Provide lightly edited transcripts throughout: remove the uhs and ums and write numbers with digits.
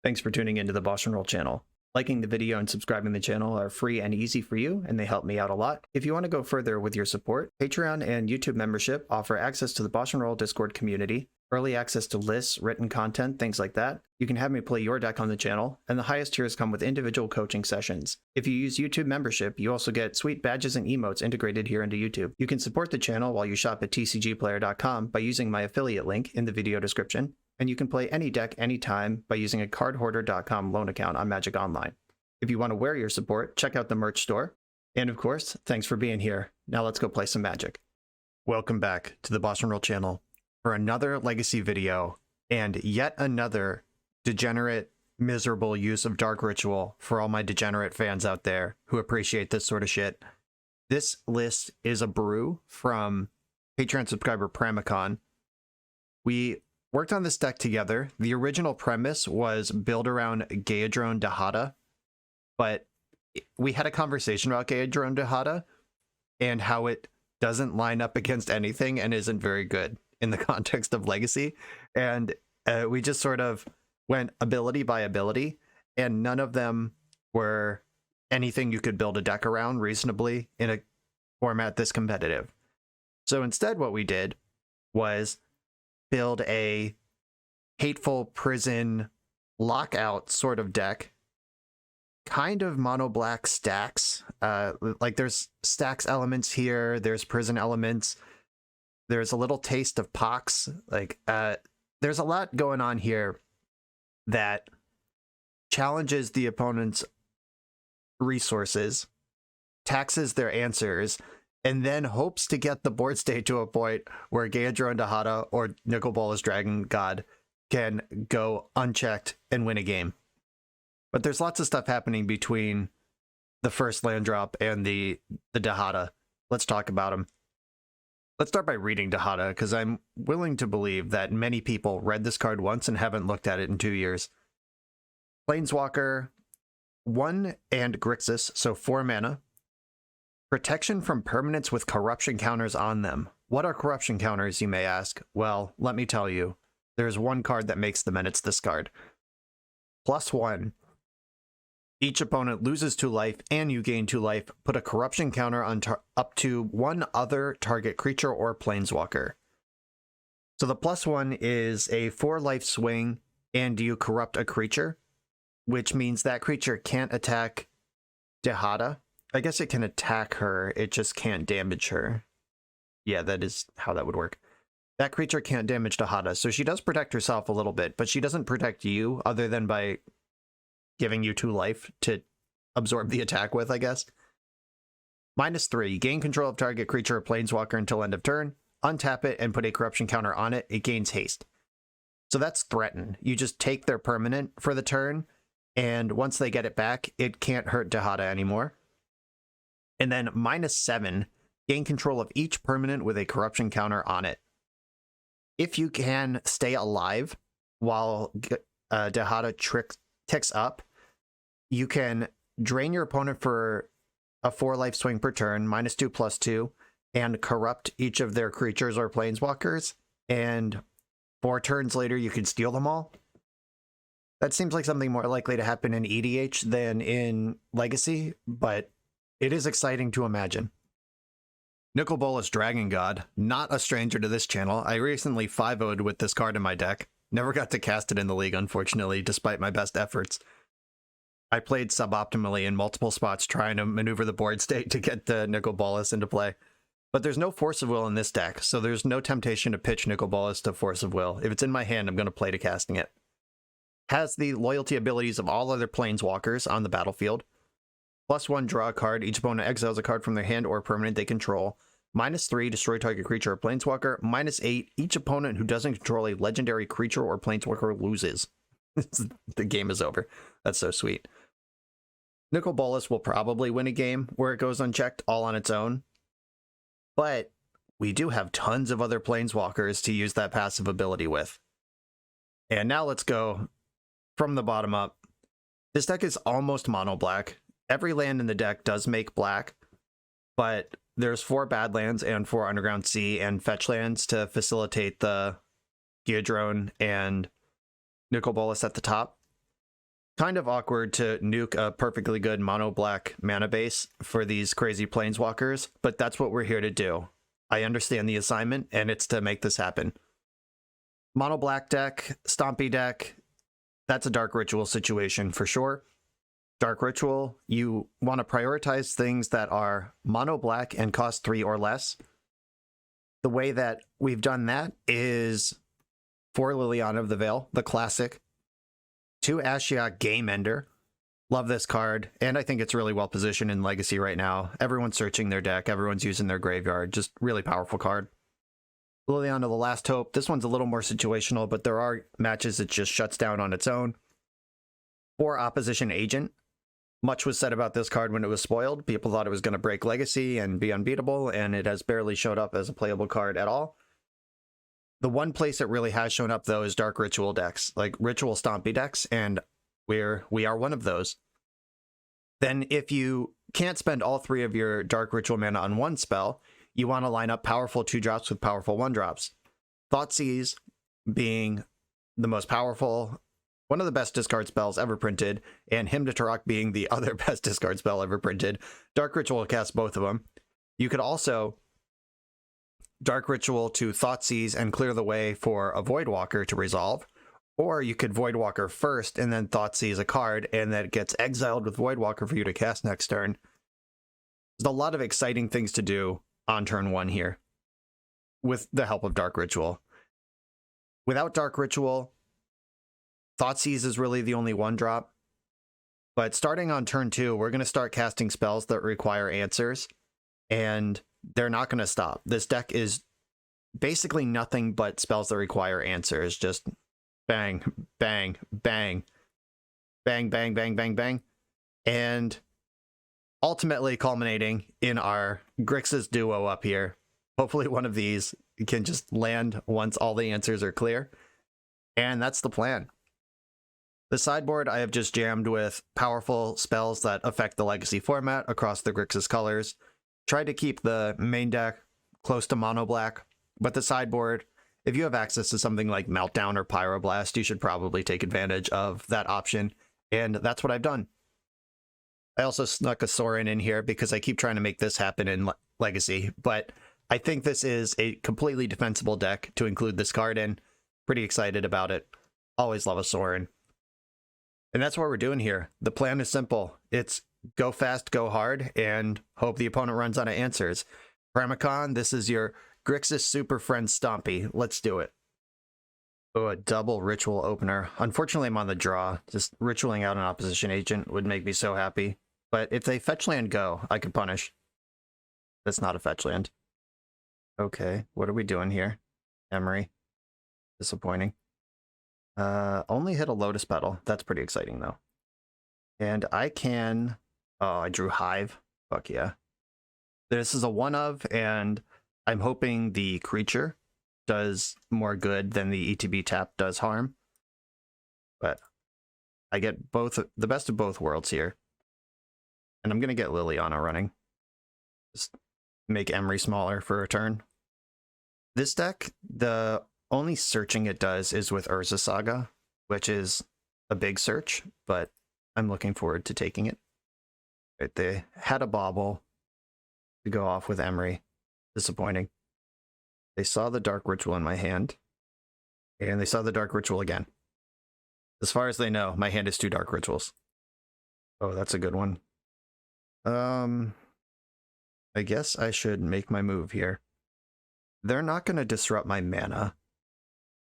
Thanks for tuning into the BoshNRoll channel. Liking the video and subscribing to the channel are free and easy for you, and they help me out a lot. If you want to go further with your support, Patreon and YouTube membership offer access to the BoshNRoll Discord community, early access to lists, written content, things like that. You can have me play your deck on the channel, and the highest tiers come with individual coaching sessions. If you use YouTube membership, you also get sweet badges and emotes integrated here into YouTube. You can support the channel while you shop at tcgplayer.com by using my affiliate link in the video description, and you can play any deck anytime by using a cardhoarder.com loan account on Magic Online. If you want to wear your support, check out the merch store. And of course, thanks for being here. Now let's go play some Magic. Welcome back to the BoshNRoll channel for another Legacy video and yet another degenerate, miserable use of Dark Ritual for all my degenerate fans out there who appreciate this sort of shit. This list is a brew from Patreon subscriber Pramicon. We worked on this deck together. The original premise was build around Gaedrone Dahada, but we had a conversation about Gaedrone Dahada and how it doesn't line up against anything and isn't very good in the context of Legacy. And we just sort of went ability by ability, and none of them were anything you could build a deck around reasonably in a format this competitive. So instead what we did was build a hateful prison lockout sort of deck, kind of mono black stacks. Like there's stacks elements here, there's prison elements, there's a little taste of pox. Like there's a lot going on here that challenges the opponent's resources, taxes their answers, and then hopes to get the board state to a point where Gaedrone Dahada or Bolas Dragon God can go unchecked and win a game. But there's lots of stuff happening between the first land drop and the Dahada. Let's talk about them. Let's start by reading Dahada, because I'm willing to believe that many people read this card once and haven't looked at it in 2 years. Planeswalker, 1 and Grixis, so 4 mana. Protection from permanents with corruption counters on them. What are corruption counters, you may ask? Well, let me tell you. There's one card that makes them, and it's this card. +1. Each opponent loses 2 life, and you gain 2 life. Put a corruption counter on up to 1 other target creature or planeswalker. So the +1 is a 4 life swing, and you corrupt a creature, which means that creature can't attack Dahada. I guess it can attack her, it just can't damage her. Yeah, that is how that would work. That creature can't damage Dahada, so she does protect herself a little bit, but she doesn't protect you other than by giving you 2 life to absorb the attack with, I guess. -3, gain control of target creature or planeswalker until end of turn. Untap it and put a corruption counter on it. It gains haste. So that's threaten. You just take their permanent for the turn, and once they get it back, it can't hurt Dahada anymore. And then -7, gain control of each permanent with a corruption counter on it. If you can stay alive while Dahada ticks up, you can drain your opponent for a 4 life swing per turn, -2/+2, and corrupt each of their creatures or planeswalkers, and 4 turns later you can steal them all. That seems like something more likely to happen in EDH than in Legacy, but it is exciting to imagine. Bolas Dragon God, not a stranger to this channel. I recently 5-0'd with this card in my deck. Never got to cast it in the league, unfortunately, despite my best efforts. I played suboptimally in multiple spots trying to maneuver the board state to get the Bolas into play. But there's no Force of Will in this deck, so there's no temptation to pitch Bolas to Force of Will. If it's in my hand, I'm going to play to casting it. Has the loyalty abilities of all other planeswalkers on the battlefield. +1, draw a card. Each opponent exiles a card from their hand or permanent they control. -3, destroy target creature or planeswalker. -8, each opponent who doesn't control a legendary creature or planeswalker loses. The game is over. That's so sweet. Bolas will probably win a game where it goes unchecked all on its own. But we do have tons of other planeswalkers to use that passive ability with. And now let's go from the bottom up. This deck is almost mono black. Every land in the deck does make black, but there's 4 Badlands and 4 Underground Sea and fetch lands to facilitate the Gaedrone and Bolas at the top. kind of awkward to nuke a perfectly good mono black mana base for these crazy planeswalkers, but that's what we're here to do. I understand the assignment, and it's to make this happen. Mono black deck, Stompy deck, that's a Dark Ritual situation for sure. Dark Ritual, you want to prioritize things that are mono black and cost 3 or less. The way that we've done that is for Liliana of the Veil, the classic, 2 Ashiok Game Ender. Love this card, and I think it's really well positioned in Legacy right now. Everyone's searching their deck, everyone's using their graveyard, just really powerful card. Liliana the Last Hope, this one's a little more situational, but there are matches it just shuts down on its own. 4 Opposition Agent. Much was said about this card when it was spoiled. People thought it was going to break Legacy and be unbeatable, and it has barely showed up as a playable card at all. The one place it really has shown up, though, is Dark Ritual decks, like Ritual Stompy decks, and we are one of those. Then if you can't spend all 3 of your Dark Ritual mana on one spell, you want to line up powerful 2-drops with powerful 1-drops. Thoughtseize being the most powerful, one of the best discard spells ever printed, and Hymn to Turok being the other best discard spell ever printed. Dark Ritual casts both of them. You could also Dark Ritual to Thoughtseize and clear the way for a Voidwalker to resolve, or you could Voidwalker first and then Thoughtseize a card, and then it gets exiled with Voidwalker for you to cast next turn. There's a lot of exciting things to do on turn 1 here with the help of Dark Ritual. Without Dark Ritual, Thoughtseize is really the only 1-drop, but starting on turn 2, we're going to start casting spells that require answers, and they're not going to stop. This deck is basically nothing but spells that require answers. Just bang, bang, bang, bang, bang, bang, bang, bang. And ultimately culminating in our Grixis duo up here. Hopefully one of these can just land once all the answers are clear. And that's the plan. The sideboard I have just jammed with powerful spells that affect the Legacy format across the Grixis colors. Tried to keep the main deck close to mono black, but the sideboard, if you have access to something like Meltdown or Pyroblast, you should probably take advantage of that option, and that's what I've done. I also snuck a Sorin in here because I keep trying to make this happen in Legacy, but I think this is a completely defensible deck to include this card in. Pretty excited about it. Always love a Sorin. And that's what we're doing here. The plan is simple. It's go fast, go hard, and hope the opponent runs out of answers. Pramicon, this is your Grixis Super Friend Stompy. Let's do it. Oh, a double Ritual opener. Unfortunately, I'm on the draw. Just ritualing out an Opposition Agent would make me so happy. But if they fetch land go, I could punish. That's not a fetch land. Okay, what are we doing here? Emery. Disappointing. Only hit a Lotus Petal. That's pretty exciting, though. And I can... Oh, I drew Hive. Fuck yeah. This is a 1-of, and I'm hoping the creature does more good than the ETB tap does harm. But I get both the best of both worlds here. And I'm going to get Liliana running. Just make Emery smaller for a turn. This deck, the only searching it does is with Urza Saga, which is a big search, but I'm looking forward to taking it. Right, they had a bauble to go off with Emery. Disappointing. They saw the Dark Ritual in my hand, and they saw the Dark Ritual again. As far as they know, my hand is 2 Dark Rituals. Oh, that's a good one. I guess I should make my move here. They're not going to disrupt my mana.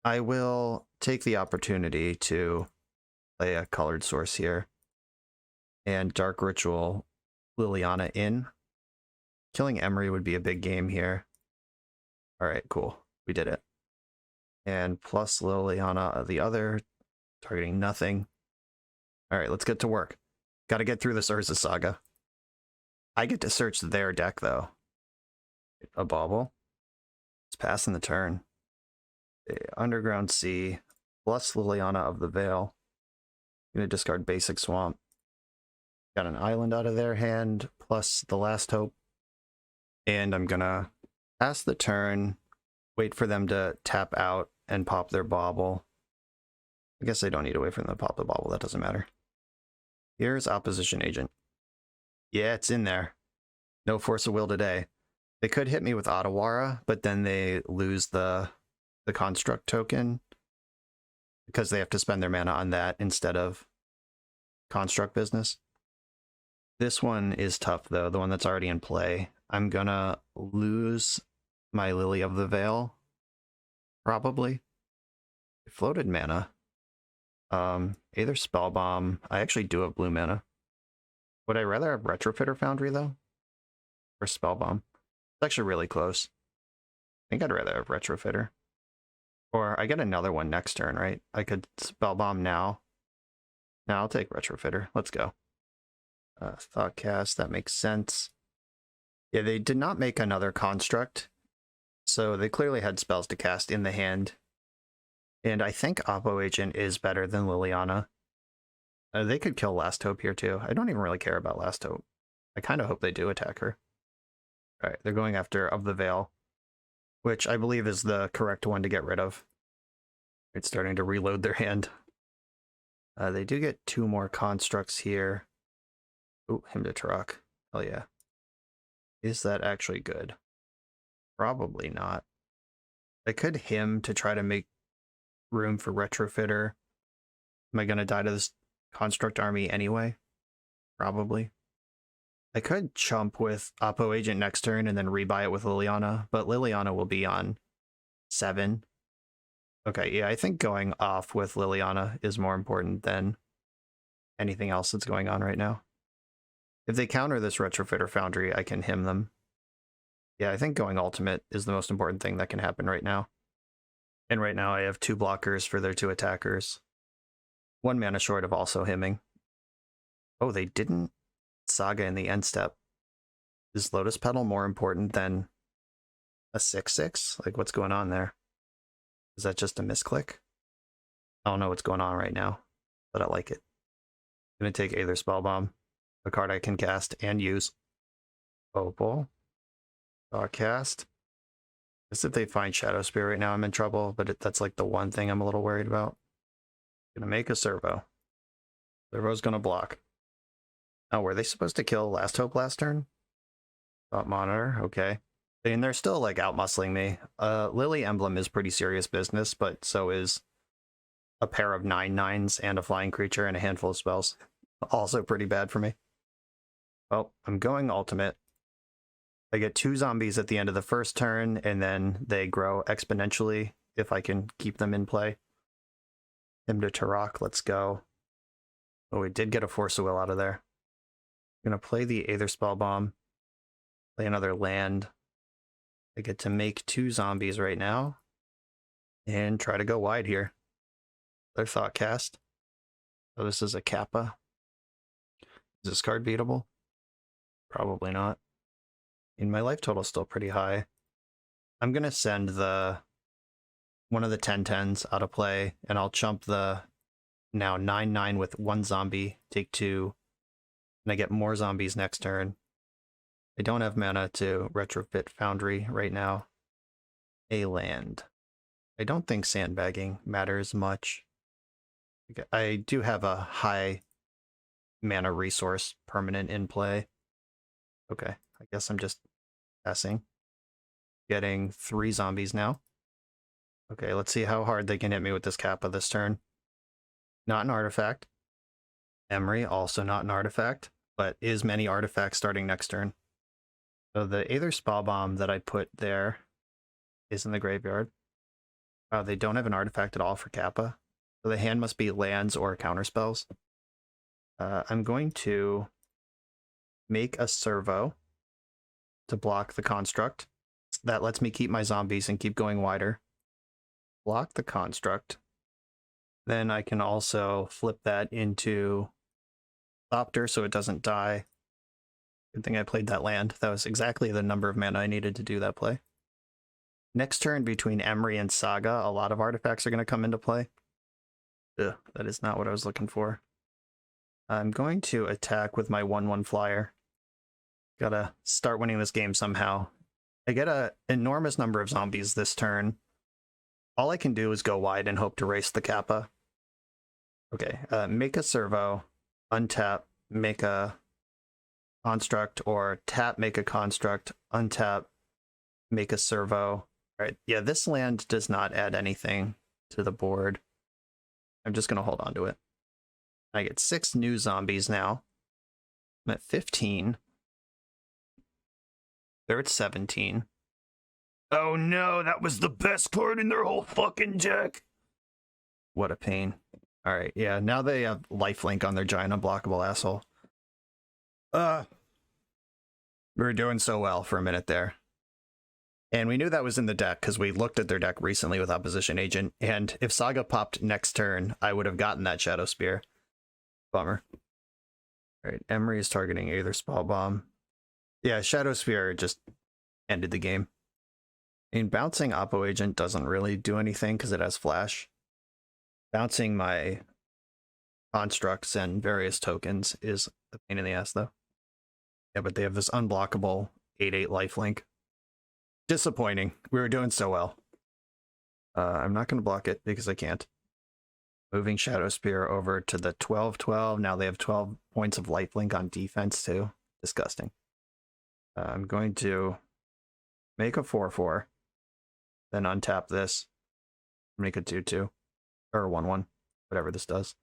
I will take the opportunity to play a colored source here. And Dark Ritual Liliana in. Killing Emery would be a big game here. Alright, cool. We did it. And plus Liliana the other, targeting nothing. Alright, let's get to work. Gotta get through this Urza Saga. I get to search their deck, though. A bauble. It's passing the turn. Underground Sea, plus Liliana of the Veil. Gonna discard basic Swamp. Got an island out of their hand, plus the Last Hope. And I'm gonna pass the turn, wait for them to tap out and pop their bauble. I guess I don't need to wait for them to pop the bauble, that doesn't matter. Here's Opposition Agent. Yeah, it's in there. No Force of Will today. They could hit me with Otawara, but then they lose the construct token because they have to spend their mana on that instead of construct business. This one is tough, though, the one that's already in play. I'm gonna lose my Lily of the Veil, probably. It floated mana. Either Spellbomb. I actually do have blue mana. Would I rather have Retrofitter Foundry, though? Or Spellbomb? It's actually really close. I think I'd rather have Retrofitter. Or I get another one next turn, right? I could Spellbomb now. Now I'll take Retrofitter. Let's go. Thoughtcast, that makes sense. Yeah, they did not make another construct, so they clearly had spells to cast in the hand. And I think Oppo Agent is better than Liliana. They could kill Last Hope here too. I don't even really care about Last Hope. I kind of hope they do attack her. Alright, they're going after Of the Veil, which I believe is the correct one to get rid of. It's starting to reload their hand. They do get 2 more constructs here. Ooh, Hymn to Turok. Hell yeah. Is that actually good? Probably not. I could Hymn to try to make room for Retrofitter. Am I going to die to this construct army anyway? Probably. I could chump with Oppo Agent next turn and then rebuy it with Liliana, but Liliana will be on 7. Okay, yeah, I think going off with Liliana is more important than anything else that's going on right now. If they counter this Retrofitter Foundry, I can Hymn them. Yeah, I think going ultimate is the most important thing that can happen right now. And right now I have 2 blockers for their 2 attackers. 1 mana short of also hymning. Oh, they didn't Saga in the end step. Is Lotus Petal more important than a 6/6? Like, what's going on there? Is that just a misclick? I don't know what's going on right now, but I like it. I'm going to take Aether Spellbomb, a card I can cast and use. Opal. Cast. Guess if they find Shadow Spear right now, I'm in trouble, but that's like the one thing I'm a little worried about. Gonna make a Servo. Servo's gonna block. Oh, were they supposed to kill Last Hope last turn? Thought Monitor, okay. And they're still like outmuscling me. Lily Emblem is pretty serious business, but so is a pair of 9/9s and a flying creature and a handful of spells. Also pretty bad for me. Well, I'm going ultimate. I get 2 zombies at the end of the first turn, and then they grow exponentially if I can keep them in play. Hymn to Turok, let's go. Oh, we did get a Force of Will out of there. I'm going to play the Aether Spellbomb, play another land. I get to make 2 zombies right now, and try to go wide here. Their Thoughtcast. Oh, this is a Kappa. Is this card beatable? Probably not. And my life total is still pretty high. I'm going to send one of the 10/10s out of play, and I'll chump the now 9/9 with 1 zombie, take 2, and I get more zombies next turn. I don't have mana to retrofit Foundry right now. A land. I don't think sandbagging matters much. I do have a high mana resource permanent in play. Okay, I guess I'm just passing. Getting 3 zombies now. Okay, let's see how hard they can hit me with this Kappa this turn. Not an artifact. Emery, also not an artifact, but is many artifacts starting next turn. So the Aether Spellbomb that I put there is in the graveyard. Wow, they don't have an artifact at all for Kappa. So the hand must be lands or counterspells. I'm going to make a Servo to block the construct. That lets me keep my zombies and keep going wider. Block the construct. Then I can also flip that into Thopter so it doesn't die. Good thing I played that land. That was exactly the number of mana I needed to do that play. Next turn between Emery and Saga, a lot of artifacts are going to come into play. Ugh, that is not what I was looking for. I'm going to attack with my 1/1 flyer. Gotta start winning this game somehow. I get an enormous number of zombies this turn. All I can do is go wide and hope to race the Kappa. Okay, make a Servo, untap, make a construct, or tap, make a construct, untap, make a servo. All right, yeah, this land does not add anything to the board. I'm just going to hold on to it. I get 6 new zombies now. I'm at 15. They're at 17. Oh no, that was the best card in their whole fucking deck. What a pain. All right, yeah, now they have lifelink on their giant unblockable asshole. We were doing so well for a minute there. And we knew that was in the deck because we looked at their deck recently with Opposition Agent, and if Saga popped next turn, I would have gotten that Shadow Spear. Bummer. All right, Emery is targeting either Spell Bomb. Yeah, Shadow Spear just ended the game. I mean, bouncing Oppo Agent doesn't really do anything because it has Flash. Bouncing my constructs and various tokens is a pain in the ass, though. Yeah, but they have this unblockable 8/8 lifelink. Disappointing. We were doing so well. I'm not going to block it because I can't. Moving Shadow Spear over to the 12/12. Now they have 12 points of lifelink on defense too. Disgusting. I'm going to make a 4/4. Then untap this. Make a 2/2. Or 1/1. Whatever this does.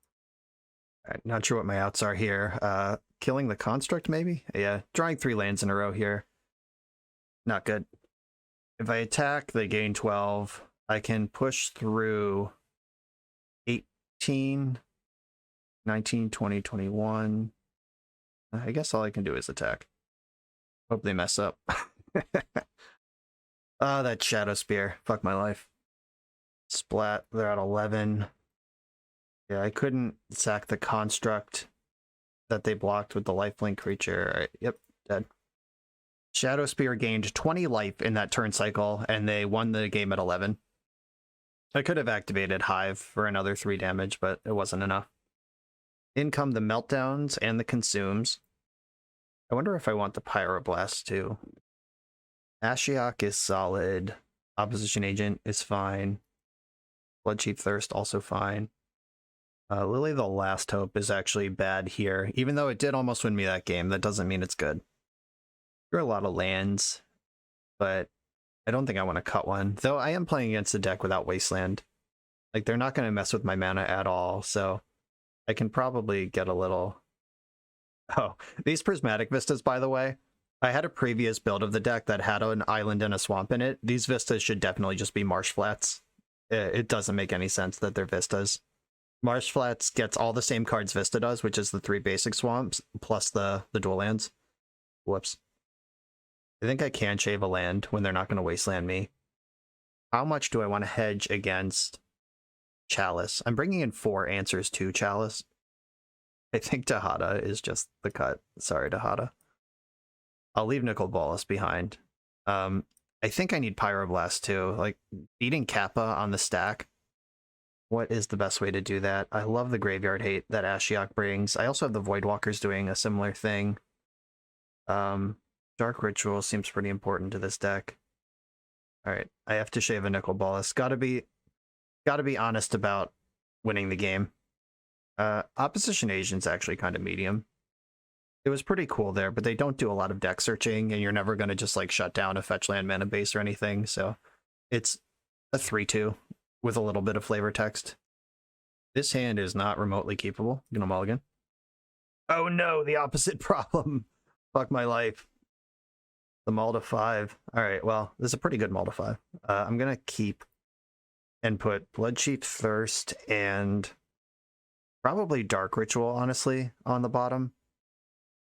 Alright, not sure what my outs are here. Killing the construct maybe? Yeah, drawing 3 lands in a row here. Not good. If I attack, they gain 12. I can push through 18, 19, 20, 21. I guess all I can do is attack. Hope they mess up. Oh, that Shadow Spear. Fuck my life. Splat, they're at 11. Yeah, I couldn't sack the construct that they blocked with the lifelink creature. All right, yep, dead. Shadow Spear gained 20 life in that turn cycle, and they won the game at 11. I could have activated Hive for another 3 damage, but it wasn't enough. In come the Meltdowns and the Consumes. I wonder if I want the Pyroblast too. Ashiok is solid. Opposition Agent is fine. Bloodchief Thirst also fine. Lily the Last Hope is actually bad here. Even though it did almost win me that game, that doesn't mean it's good. There are a lot of lands, but I don't think I want to cut one. Though I am playing against a deck without Wasteland. Like, they're not going to mess with my mana at all, so I can probably get a little... Oh, these Prismatic Vistas, by the way, I had a previous build of the deck that had an island and a swamp in it. These Vistas should definitely just be Marsh Flats. It doesn't make any sense that they're Vistas. Marsh Flats gets all the same cards Vista does, which is the 3 basic swamps, plus the dual lands. Whoops. I think I can shave a land when they're not going to wasteland me. How much do I want to hedge against Chalice? I'm bringing in 4 answers to Chalice. I think Tejada is just the cut. Sorry, Tejada. I'll leave Nicol Bolas behind. I think I need Pyroblast too. Like, beating Kappa on the stack. What is the best way to do that? I love the graveyard hate that Ashiok brings. I also have the Voidwalkers doing a similar thing. Dark Ritual seems pretty important to this deck. Alright, I have to shave a Nicol Bolas. Gotta be honest about winning the game. Opposition Agent's actually kind of medium. It was pretty cool there, but they don't do a lot of deck searching, and you're never going to just like shut down a fetch land mana base or anything, so it's a 3/2 with a little bit of flavor text. This hand is not remotely keepable. Gonna mulligan. Oh no, the opposite problem. Fuck my life. The mull to 5. Alright, well, this is a pretty good mull to 5. I'm gonna keep and put Bloodchief Thirst and probably Dark Ritual, honestly, on the bottom.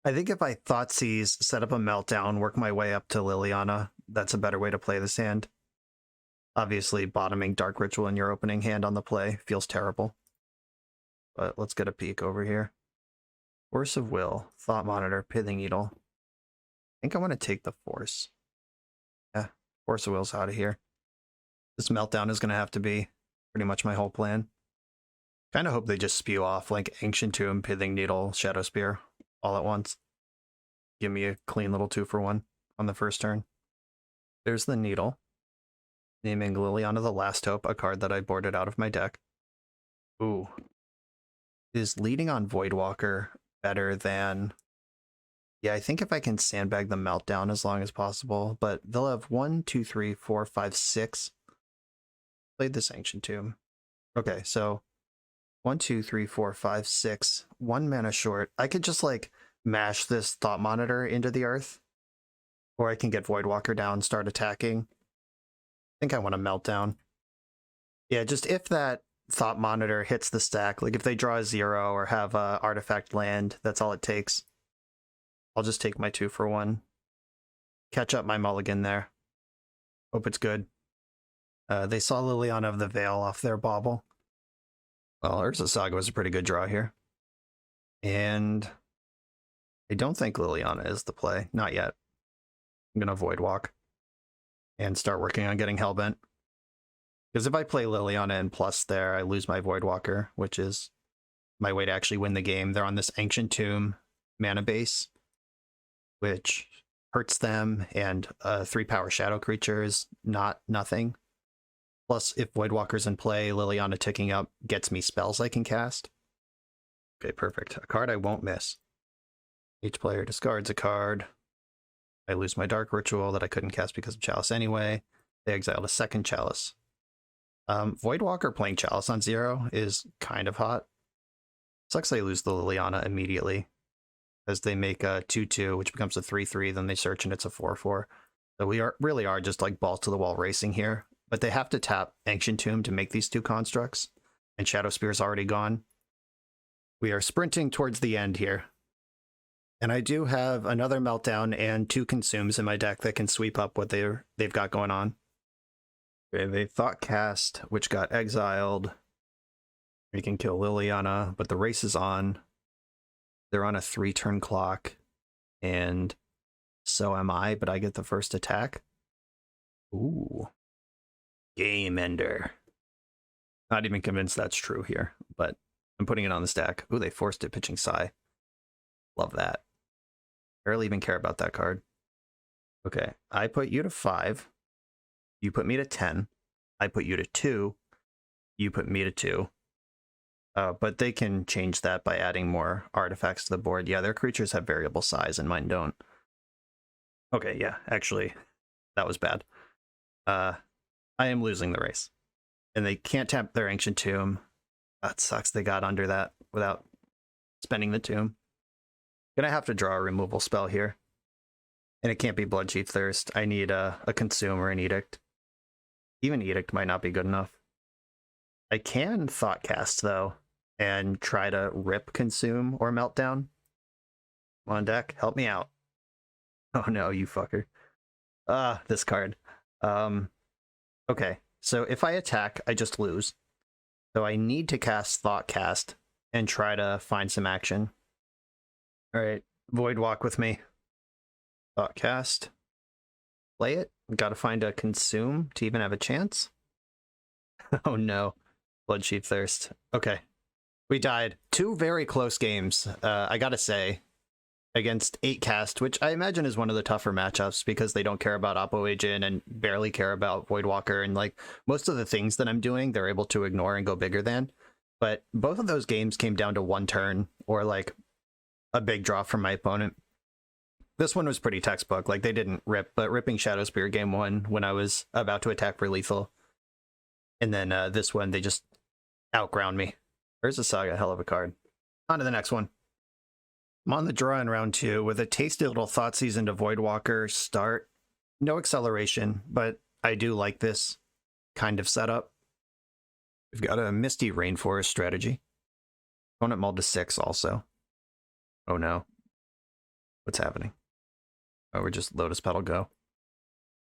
I think if I Thoughtseize, set up a Meltdown, work my way up to Liliana, that's a better way to play this hand. Obviously, bottoming Dark Ritual in your opening hand on the play feels terrible. But let's get a peek over here. Force of Will, Thought Monitor, Pithing Needle. I think I want to take the Force. Yeah, Force of Will's out of here. This Meltdown is going to have to be pretty much my whole plan. Kind of hope they just spew off like Ancient Tomb, Pithing Needle, Shadow Spear all at once. Give me a clean little 2-for-1 on the first turn. There's the Needle. Naming Liliana the Last Hope, a card that I boarded out of my deck. Ooh. Is leading on Voidwalker better than... Yeah, I think if I can sandbag the Meltdown as long as possible, but they'll have 1, 2, 3, 4, 5, 6. Played this Ancient Tomb. Okay, so 1, 2, 3, 4, 5, 6. 1 mana short. I could just like mash this Thought Monitor into the earth, or I can get Voidwalker down, start attacking. I think I want a Meltdown. Yeah, just if that Thought Monitor hits the stack, like if they draw a 0 or have a artifact land, that's all it takes. I'll just take my 2 for 1. Catch up my mulligan there. Hope it's good. They saw Liliana of the Veil off their bauble. Well, Urza Saga was a pretty good draw here. And I don't think Liliana is the play. Not yet. I'm going to Void Walk and start working on getting Hellbent. Because if I play Liliana and plus there, I lose my Void Walker, which is my way to actually win the game. They're on this Ancient Tomb mana base, which hurts them, and 3-power shadow creature is nothing. Plus, if Voidwalker's in play, Liliana ticking up gets me spells I can cast. Okay, perfect. A card I won't miss. Each player discards a card. I lose my Dark Ritual that I couldn't cast because of Chalice anyway. They exiled a second Chalice. Voidwalker playing Chalice on 0 is kind of hot. Sucks they lose the Liliana immediately, as they make a 2-2, which becomes a 3-3, then they search and it's a 4-4. So we really are just like balls to the wall racing here. But they have to tap Ancient Tomb to make these 2 constructs, and Shadow Spear's already gone. We are sprinting towards the end here. And I do have another Meltdown and 2 Consumes in my deck that can sweep up what they've got going on. Okay, they Thought Cast, which got exiled. We can kill Liliana, but the race is on. They're on a 3-turn clock, and so am I, but I get the first attack. Ooh. Game Ender. Not even convinced that's true here, but I'm putting it on the stack. Ooh, they forced it, pitching Psy. Love that. Barely even care about that card. Okay, I put you to 5. You put me to 10. I put you to 2. You put me to 2. But they can change that by adding more artifacts to the board. Yeah, their creatures have variable size and mine don't. Okay, yeah, actually, that was bad. I am losing the race. And they can't tap their Ancient Tomb. That sucks. They got under that without spending the tomb. Gonna have to draw a removal spell here. And it can't be Bloodchief Thirst. I need a Consume or an Edict. Even Edict might not be good enough. I can Thought Cast, though, and try to rip Consume or Meltdown. Come on, deck. Help me out. Oh no, you fucker. This card. Okay, so if I attack, I just lose. So I need to cast Thought Cast and try to find some action. Alright, Void Walk with me. Thought Cast. Play it. Gotta find a Consume to even have a chance. Oh no. Bloodchief Thirst. Okay. We died. 2 very close games, I gotta say. Against 8-cast, which I imagine is one of the tougher matchups because they don't care about Oppo Agent and barely care about Voidwalker, and like most of the things that I'm doing, they're able to ignore and go bigger than. But both of those games came down to 1 turn or like a big draw from my opponent. This one was pretty textbook. Like they didn't rip, but ripping Shadow Spear game 1 when I was about to attack for lethal. And then this one, they just outground me. Urza Saga, hell of a card. On to the next one. I'm on the draw in round 2 with a tasty little Thoughtseize into Voidwalker start. No acceleration, but I do like this kind of setup. We've got a Misty Rainforest strategy. Opponent mulled to 6 also. Oh no. What's happening? Oh, we're just Lotus Petal Go.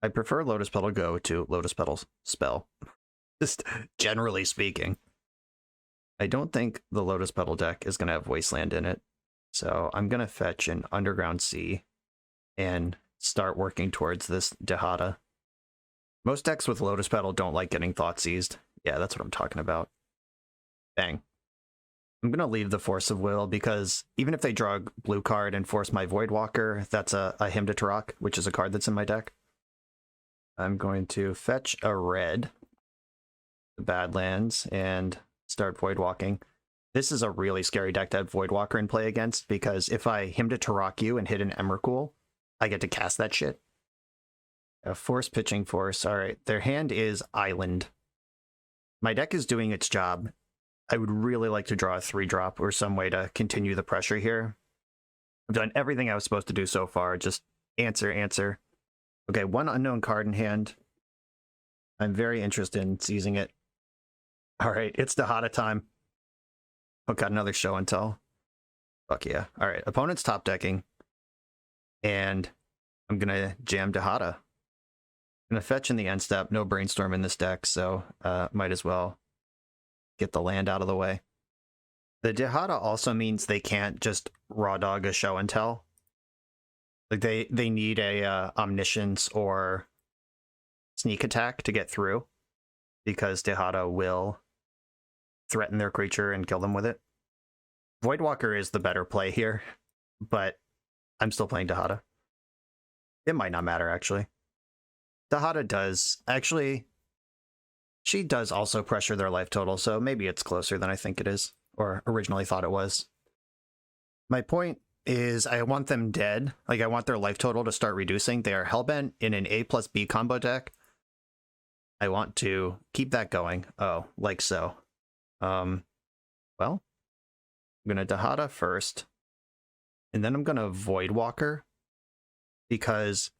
I prefer Lotus Petal Go to Lotus Petal Spell. Just generally speaking. I don't think the Lotus Petal deck is going to have Wasteland in it. So I'm going to fetch an Underground Sea and start working towards this Dihada. Most decks with Lotus Petal don't like getting Thoughtseized. Yeah, that's what I'm talking about. Bang. I'm going to leave the Force of Will because even if they draw a blue card and force my Voidwalker, that's a Hymn to Tarok, which is a card that's in my deck. I'm going to fetch a red, the Badlands, and start Voidwalking. This is a really scary deck to have Voidwalker in play against, because if I him to Turok you and hit an Emrakul, I get to cast that shit. A Force Pitching Force. All right, their hand is Island. My deck is doing its job. I would really like to draw a 3-drop or some way to continue the pressure here. I've done everything I was supposed to do so far. Just answer. Okay, one unknown card in hand. I'm very interested in seizing it. All right, it's Dahada time. Oh, got another show and tell. Fuck yeah. All right, opponent's top decking. And I'm going to jam Dahada. I'm going to fetch in the end step. No Brainstorm in this deck, so might as well get the land out of the way. The Dahada also means they can't just raw dog a show and tell. Like they need a Omniscience or Sneak Attack to get through, because Dahada will threaten their creature and kill them with it. Voidwalker is the better play here, but I'm still playing Dahada. It might not matter, actually. Dahada does. Actually, she does also pressure their life total, so maybe it's closer than I think it is, or originally thought it was. My point is I want them dead. Like, I want their life total to start reducing. They are hellbent in an A plus B combo deck. I want to keep that going. Oh, like so. Well, I'm going to Dahada first, and then I'm going to Voidwalker, because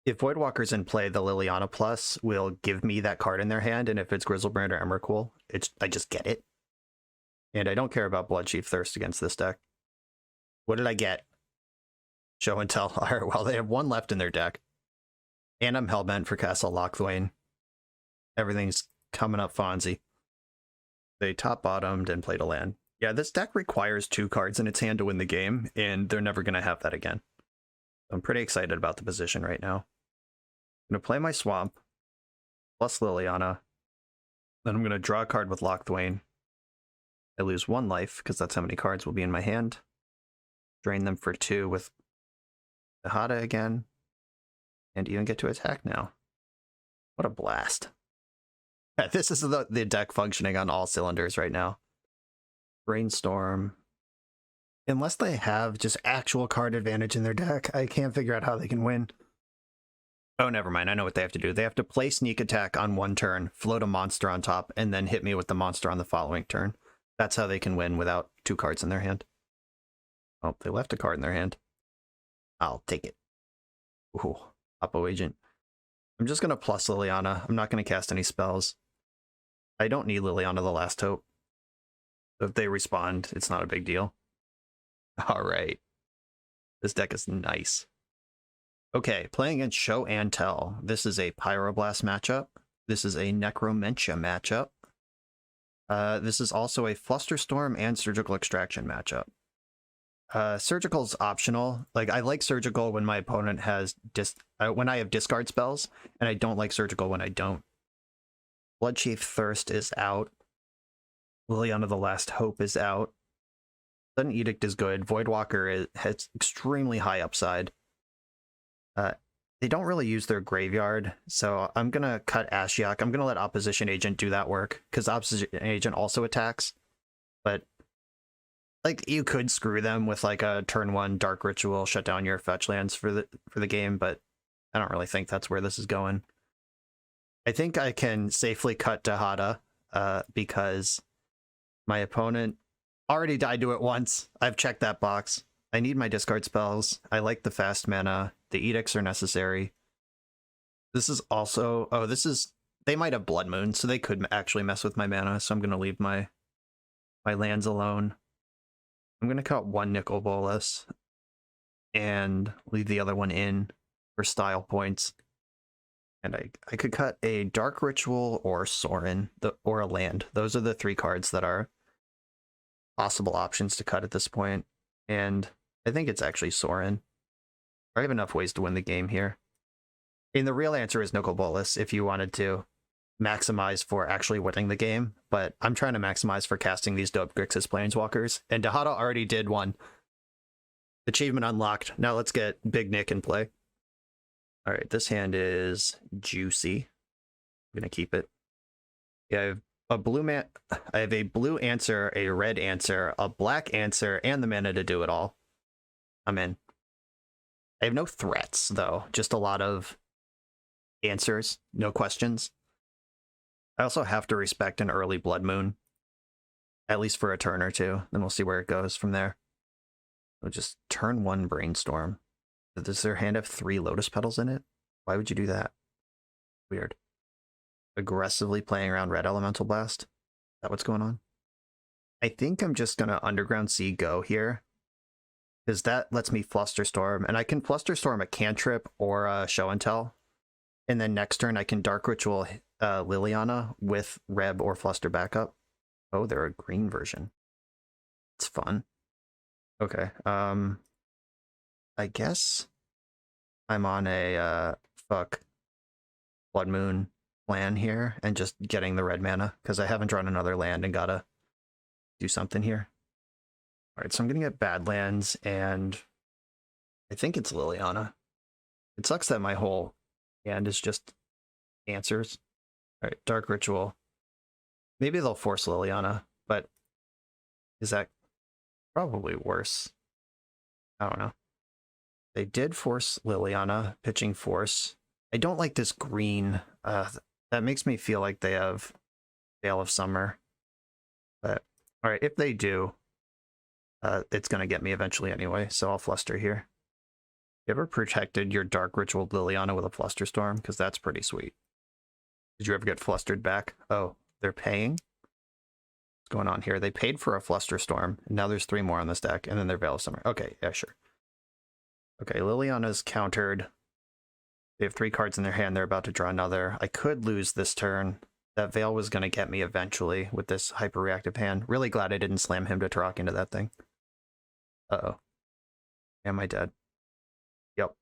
if Voidwalker's in play, the Liliana Plus will give me that card in their hand, and if it's Grizzlebrand or Emrakul, I just get it. And I don't care about Bloodchief Thirst against this deck. What did I get? Show and tell. All right, well, they have one left in their deck. And I'm hellbent for Castle Lochthwain. Everything's coming up Fonzie. They top-bottomed and played a land. Yeah, this deck requires 2 cards in its hand to win the game, and they're never going to have that again. I'm pretty excited about the position right now. I'm going to play my Swamp, plus Liliana. Then I'm going to draw a card with Lochthwain. I lose 1 life, because that's how many cards will be in my hand. Drain them for 2 with Dahada again. And even get to attack now. What a blast. Yeah, this is the deck functioning on all cylinders right now. Brainstorm. Unless they have just actual card advantage in their deck, I can't figure out how they can win. Oh, never mind. I know what they have to do. They have to play Sneak Attack on 1 turn, float a monster on top, and then hit me with the monster on the following turn. That's how they can win without 2 cards in their hand. Oh, they left a card in their hand. I'll take it. Ooh, Oppo Agent. I'm just going to plus Liliana. I'm not going to cast any spells. I don't need Liliana the Last Hope. If they respond, it's not a big deal. All right. This deck is nice. Okay, playing against Show and Tell. This is a Pyroblast matchup. This is a Necromentia matchup. This is also a Flusterstorm and Surgical Extraction matchup. Surgical's optional. Like, I like Surgical when my opponent has when I have discard spells, and I don't like Surgical when I don't. Bloodchief Thirst is out. Liliana the Last Hope is out. Sudden Edict is good. Voidwalker has extremely high upside. They don't really use their graveyard, so I'm going to cut Ashiok. I'm going to let Opposition Agent do that work, because Opposition Agent also attacks. But, like, you could screw them with, like, a turn 1 Dark Ritual, shut down your fetch lands for the game, but I don't really think that's where this is going. I think I can safely cut Dahada, because my opponent already died to it once. I've checked that box. I need my discard spells. I like the fast mana. The edicts are necessary. This is also... Oh, this is... They might have Blood Moon, so they could actually mess with my mana, so I'm going to leave my lands alone. I'm going to cut 1 Nicol Bolas and leave the other one in for style points. And I could cut a Dark Ritual or Sorin, or a land. Those are the 3 cards that are possible options to cut at this point. And I think it's actually Sorin. I have enough ways to win the game here. And the real answer is Nicol Bolas if you wanted to maximize for actually winning the game. But I'm trying to maximize for casting these dope Grixis Planeswalkers. And Dahada already did one. Achievement unlocked. Now let's get Big Nick in play. All right, this hand is juicy. I'm going to keep it. Yeah, I have a blue man. I have a blue answer, a red answer, a black answer, and the mana to do it all. I'm in. I have no threats though, just a lot of answers, no questions. I also have to respect an early Blood Moon, at least for a turn or two. Then we'll see where it goes from there. We'll just turn 1 Brainstorm. Does their hand have 3 Lotus Petals in it? Why would you do that? Weird. Aggressively playing around Red Elemental Blast. Is that what's going on? I think I'm just gonna Underground Sea go here, because that lets me Flusterstorm, and I can Flusterstorm a cantrip or a Show and Tell, and then next turn I can Dark Ritual Liliana with Reb or Fluster backup. Oh, they're a green version. It's fun. Okay, I guess I'm on a Blood Moon plan here and just getting the red mana, because I haven't drawn another land and gotta do something here. All right, so I'm gonna get Badlands, and I think it's Liliana. It sucks that my whole hand is just answers. All right, Dark Ritual. Maybe they'll force Liliana, but is that probably worse? I don't know. They did force Liliana, pitching Force. I don't like this green. That makes me feel like they have Veil of Summer. But, all right, if they do, it's going to get me eventually anyway, so I'll Fluster here. You ever protected your Dark Ritual Liliana with a Flusterstorm? Because that's pretty sweet. Did you ever get flustered back? Oh, they're paying? What's going on here? They paid for a Flusterstorm, and now there's 3 more on this deck, and then they're Veil of Summer. Okay, yeah, sure. Okay, Liliana's countered. They have 3 cards in their hand. They're about to draw another. I could lose this turn. That Veil was going to get me eventually with this hyper-reactive hand. Really glad I didn't slam him to Turok into that thing. Uh-oh. Am I dead? Yep.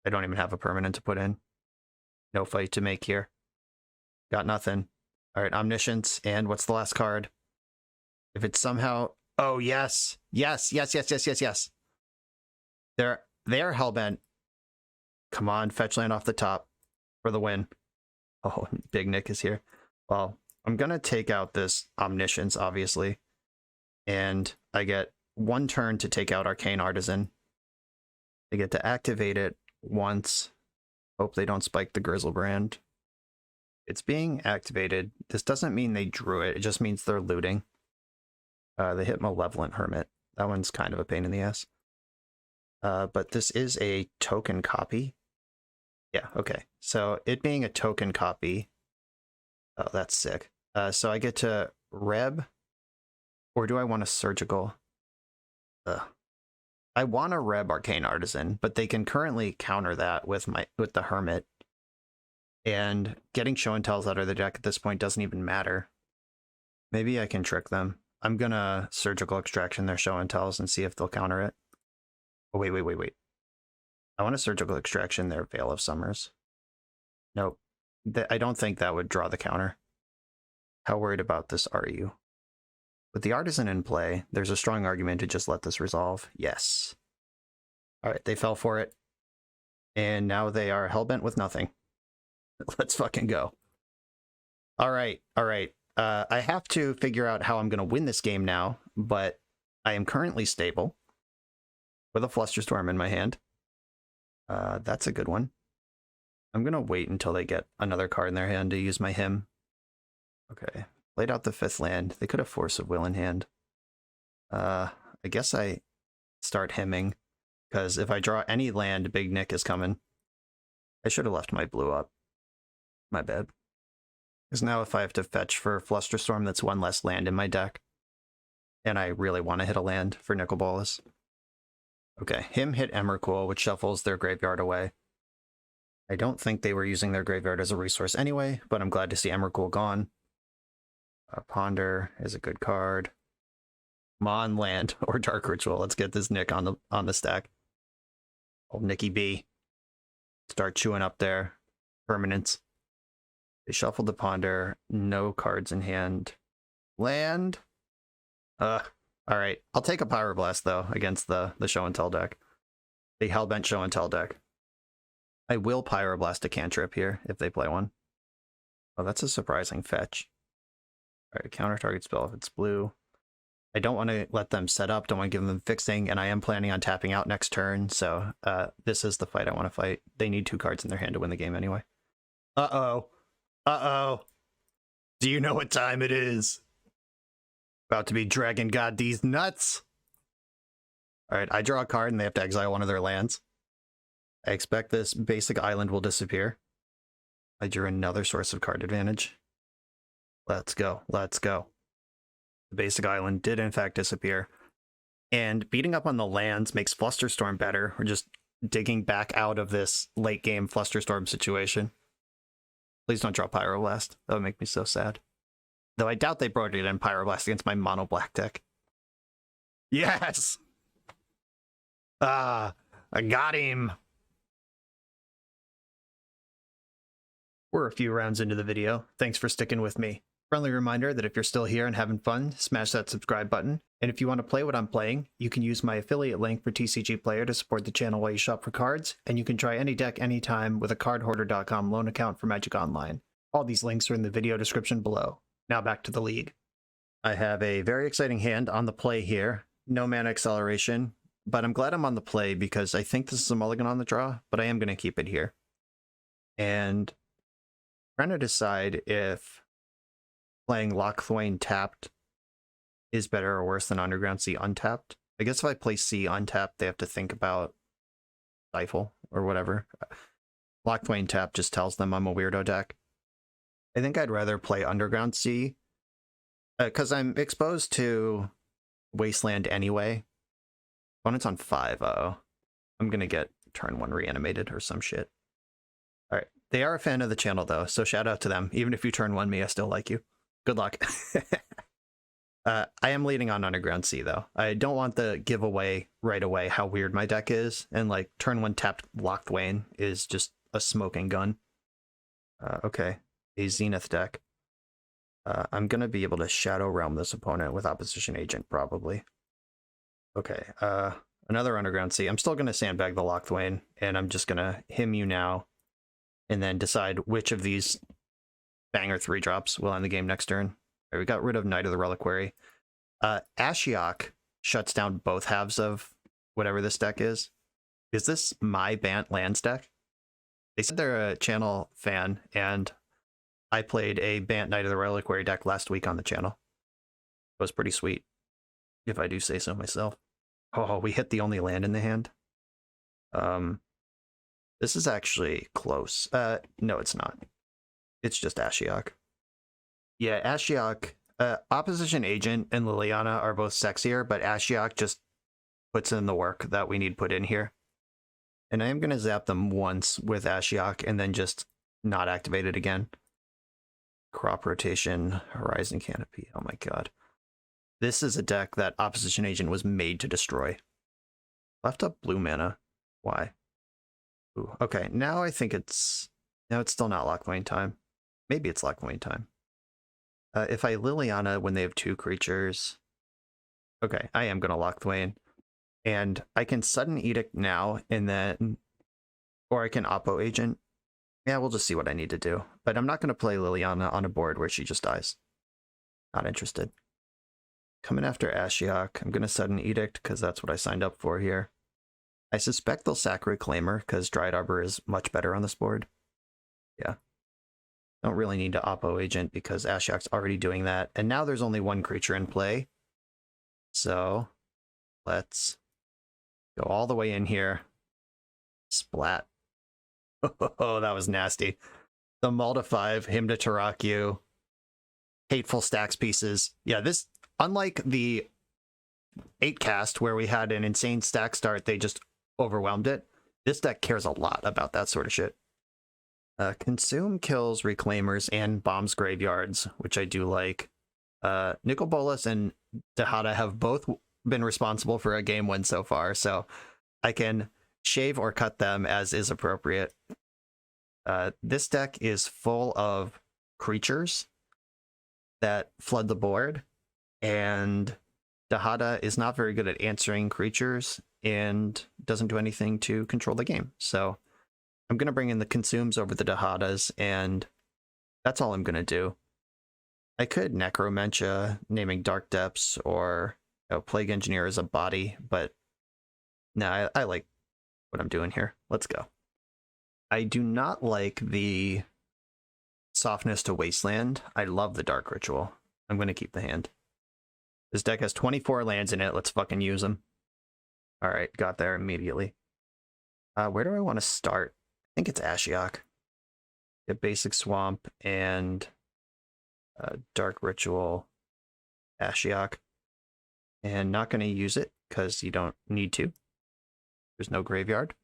I don't even have a permanent to put in. No fight to make here. Got nothing. All right, Omniscience. And what's the last card? If it's somehow... Oh, yes. Yes, yes, yes, yes, yes, yes. They're Hellbent. Come on, fetch land off the top for the win. Oh, Big Nick is here. Well, I'm going to take out this Omniscience, obviously. And I get 1 turn to take out Arcane Artisan. I get to activate it once. Hope they don't spike the Grizzlebrand. It's being activated. This doesn't mean they drew it. It just means they're looting. They hit Malevolent Hermit. That one's kind of a pain in the ass. But this is a token copy. Yeah, okay. So it being a token copy, oh, that's sick. So I get to Reb, or do I want a Surgical? I want a Reb Arcane Artisan, but they can currently counter that with the Hermit. And getting Show and Tells out of the deck at this point doesn't even matter. Maybe I can trick them. I'm gonna Surgical Extraction their Show and Tells and see if they'll counter it. Oh, wait. I want a Surgical Extraction their Veil of Summers. Nope. I don't think that would draw the counter. How worried about this are you? With the Artisan in play, there's a strong argument to just let this resolve. Yes. All right, they fell for it. And now they are hellbent with nothing. Let's fucking go. All right. I have to figure out how I'm going to win this game now, but I am currently stable with a Flusterstorm in my hand. That's a good one. I'm going to wait until they get another card in their hand to use my Hymn. Okay. Played out the 5th land. They could have Force of Will in hand. I guess I start hemming, because if I draw any land, Big Nick is coming. I should have left my blue up. My bad. Because now if I have to fetch for Flusterstorm, that's 1 less land in my deck. And I really want to hit a land for Nicol Bolas. Okay, him hit Emrakul, which shuffles their graveyard away. I don't think they were using their graveyard as a resource anyway, but I'm glad to see Emrakul gone. Ponder is a good card. Mon land or Dark Ritual. Let's get this Nick on the stack. Old Nicky B. Start chewing up their permanents. They shuffled the Ponder. No cards in hand. Land. All right, I'll take a Pyroblast, though, against the Show and Tell deck. The Hellbent Show and Tell deck. I will Pyroblast a cantrip here, if they play one. Oh, that's a surprising fetch. All right, counter target spell if it's blue. I don't want to let them set up, don't want to give them fixing, and I am planning on tapping out next turn, so this is the fight I want to fight. They need 2 cards in their hand to win the game anyway. Uh-oh. Uh-oh. Do you know what time it is? About to be Dragon God these nuts. Alright, I draw a card and they have to exile one of their lands. I expect this basic island will disappear. I drew another source of card advantage. Let's go. Let's go. The basic island did in fact disappear. And beating up on the lands makes Flusterstorm better. We're just digging back out of this late game Flusterstorm situation. Please don't draw Pyroblast. That would make me so sad. Though I doubt they brought it in Pyroblast against my mono black deck. Yes! Ah, I got him! We're a few rounds into the video. Thanks for sticking with me. Friendly reminder that if you're still here and having fun, smash that subscribe button. And if you want to play what I'm playing, you can use my affiliate link for TCG Player to support the channel while you shop for cards, and you can try any deck anytime with a cardhoarder.com loan account for Magic Online. All these links are in the video description below. Now back to the league. I have a very exciting hand on the play here. No mana acceleration, but I'm glad I'm on the play because I think this is a mulligan on the draw, but I am going to keep it here. And trying to decide if playing Lochthwain tapped is better or worse than Underground Sea untapped. I guess if I play Sea untapped, they have to think about Stifle or whatever. Lochthwain tap just tells them I'm a weirdo deck. I think I'd rather play Underground Sea because I'm exposed to Wasteland anyway. Opponent's on 5. I'm gonna get turn 1 reanimated or some shit. All right, they are a fan of the channel though, so shout out to them. Even if you turn 1 me, I still like you. Good luck. I am leading on Underground Sea though. I don't want the giveaway right away how weird my deck is, and like turn 1 tapped Lochthwain is just a smoking gun. Okay, a Zenith deck. I'm gonna be able to Shadow Realm this opponent with Opposition Agent probably. Okay, another Underground Sea. I'm still gonna sandbag the Lochthwain, and I'm just gonna him you now, and then decide which of these banger 3-drops will end the game next turn. Right, we got rid of Knight of the Reliquary. Ashiok shuts down both halves of whatever this deck is. Is this my Bant Lands deck? They said they're a channel fan, and I played a Bant Knight of the Reliquary deck last week on the channel. It was pretty sweet, if I do say so myself. Oh, we hit the only land in the hand. This is actually close. No, it's not. It's just Ashiok. Yeah, Ashiok, Opposition Agent and Liliana are both sexier, but Ashiok just puts in the work that we need put in here. And I am going to zap them once with Ashiok and then just not activate it again. Crop Rotation, Horizon Canopy. Oh my god. This is a deck that Opposition Agent was made to destroy. Left up blue mana. Why? Ooh, okay, now I think it's... No, it's still not Lochthwain time. Maybe it's Lochthwain time. If I Liliana when they have 2 creatures... Okay, I am going to Lochthwain. And I can Sudden Edict now, and then... Or I can Oppo Agent. Yeah, we'll just see what I need to do. But I'm not going to play Liliana on a board where she just dies. Not interested. Coming after Ashiok, I'm going to Sudden Edict, because that's what I signed up for here. I suspect they'll sack Reclaimer, because Dryad Arbor is much better on this board. Yeah. Don't really need to Oppo Agent, because Ashiok's already doing that. And now there's only 1 creature in play. So, let's go all the way in here. Splat. Oh, that was nasty. The Mull to 5, him to Taraku. Hateful stacks pieces. Yeah, this, unlike the 8 cast where we had an insane stack start, they just overwhelmed it. This deck cares a lot about that sort of shit. Consume kills Reclaimers and bombs graveyards, which I do like. Nicol Bolas and Dahada have both been responsible for a game win so far, so I can shave or cut them as is appropriate. This deck is full of creatures that flood the board, and Dahada is not very good at answering creatures and doesn't do anything to control the game. So I'm going to bring in the Consumes over the Dahadas, and that's all I'm going to do. I could Necromentia, naming Dark Depths, or Plague Engineer as a body, but no, I like what I'm doing here. Let's go. I do not like the softness to Wasteland. I love the Dark Ritual. I'm going to keep the hand. This deck has 24 lands in it. Let's fucking use them. All right, got there immediately. Where do I want to start? I think it's Ashiok. Get Basic Swamp and Dark Ritual Ashiok. And not going to use it because you don't need to. There's no graveyard.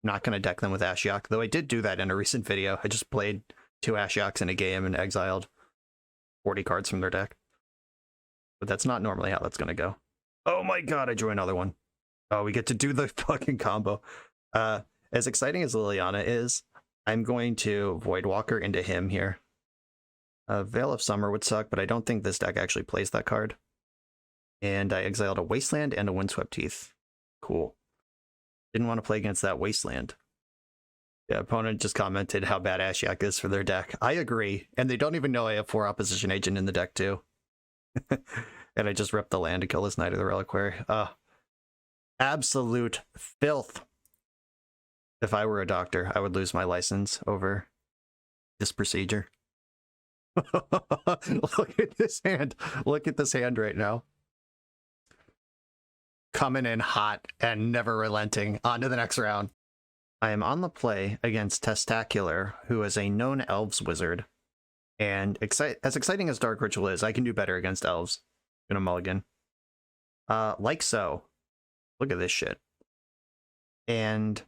Not going to deck them with Ashiok, though I did do that in a recent video. I just played 2 Ashioks in a game and exiled 40 cards from their deck. But that's not normally how that's going to go. Oh my god, I drew another one. Oh, we get to do the fucking combo. As exciting as Liliana is, I'm going to Voidwalker into him here. Veil of Summer would suck, but I don't think this deck actually plays that card. And I exiled a Wasteland and a Windswept Heath. Cool. Didn't want to play against that Wasteland. The opponent just commented how bad Ashiok is for their deck. I agree, and they don't even know I have 4 Opposition Agent in the deck too. And I just ripped the land to kill this Knight of the Reliquary. Absolute filth. If I were a doctor, I would lose my license over this procedure. Look at this hand. Look at this hand right now. Coming in hot and never relenting. On to the next round. I am on the play against Testacular, who is a known Elves wizard. And as exciting as Dark Ritual is, I can do better against Elves. Gonna mulligan. Like so. Look at this shit. And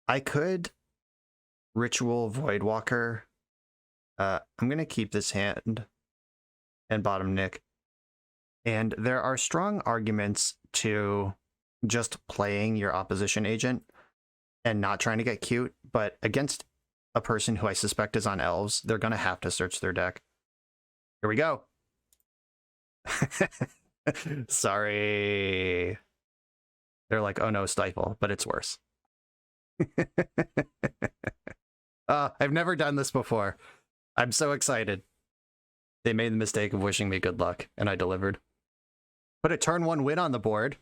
I could Ritual Voidwalker. I'm gonna keep this hand and bottom Nick. And there are strong arguments to just playing your opposition agent and not trying to get cute, but against a person who I suspect is on Elves, they're going to have to search their deck. Here we go. Sorry. They're like, oh no, Stifle, but it's worse. I've never done this before. I'm so excited. They made the mistake of wishing me good luck, and I delivered. Put a turn 1 win on the board.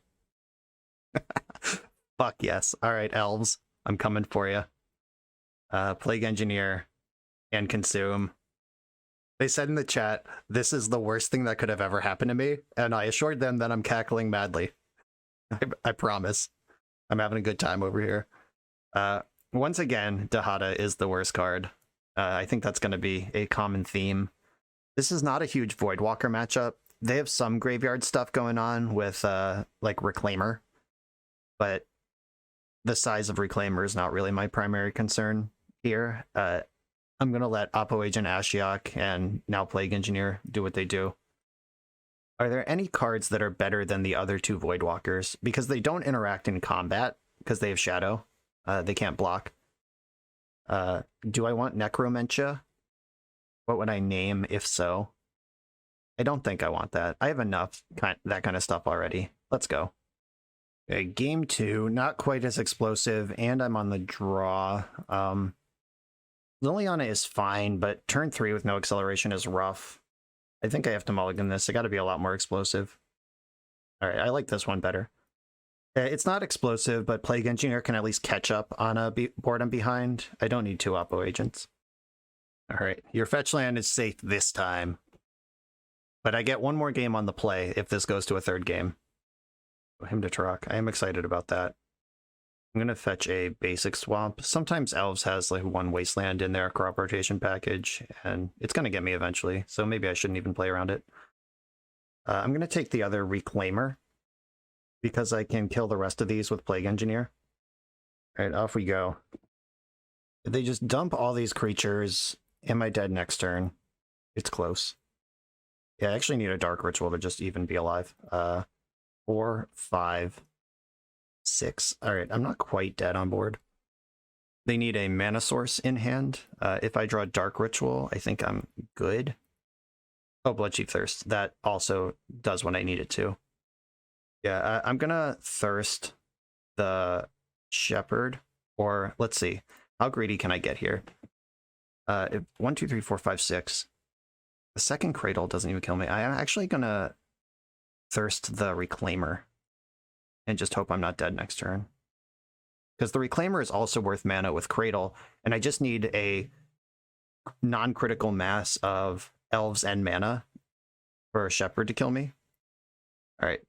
Fuck yes. All right, Elves. I'm coming for you. Plague Engineer and Consume. They said in the chat, this is the worst thing that could have ever happened to me, and I assured them that I'm cackling madly. I promise. I'm having a good time over here. Once again, Dahada is the worst card. I think that's going to be a common theme. This is not a huge Voidwalker matchup. They have some graveyard stuff going on with like Reclaimer, but the size of Reclaimer is not really my primary concern here. I'm going to let Oppo Agent Ashiok and now Plague Engineer do what they do. Are there any cards that are better than the other 2 Voidwalkers? Because they don't interact in combat, because they have Shadow. They can't block. Do I want Necromentia? What would I name if so? I don't think I want that. I have enough that kind of stuff already. Let's go. Okay, game 2, not quite as explosive, and I'm on the draw. Liliana is fine, but turn 3 with no acceleration is rough. I think I have to mulligan this. I got to be a lot more explosive. All right, I like this one better. It's not explosive, but Plague Engineer can at least catch up on a board I'm behind. I don't need 2 Oppo agents. All right, your fetch land is safe this time. But I get 1 more game on the play if this goes to a 3rd game. Him to Turok. I am excited about that. I'm going to fetch a basic swamp. Sometimes Elves has like 1 wasteland in their crop rotation package, and it's going to get me eventually, so maybe I shouldn't even play around it. I'm going to take the other Reclaimer, because I can kill the rest of these with Plague Engineer. All right, off we go. If they just dump all these creatures, am I dead next turn? It's close. Yeah, I actually need a Dark Ritual to just even be alive. 4, 5, 6. All right, I'm not quite dead on board. They need a mana source in hand. If I draw Dark Ritual, I think I'm good. Oh, Bloodchief Thirst. That also does what I need it to. Yeah, I'm gonna Thirst the Shepherd, or let's see. How greedy can I get here? 1, 2, 3, 4, 5, 6. The second Cradle doesn't even kill me. I am actually gonna Thirst the Reclaimer and just hope I'm not dead next turn. Because the Reclaimer is also worth mana with Cradle, and I just need a non-critical mass of elves and mana for a Shepherd to kill me. Alright.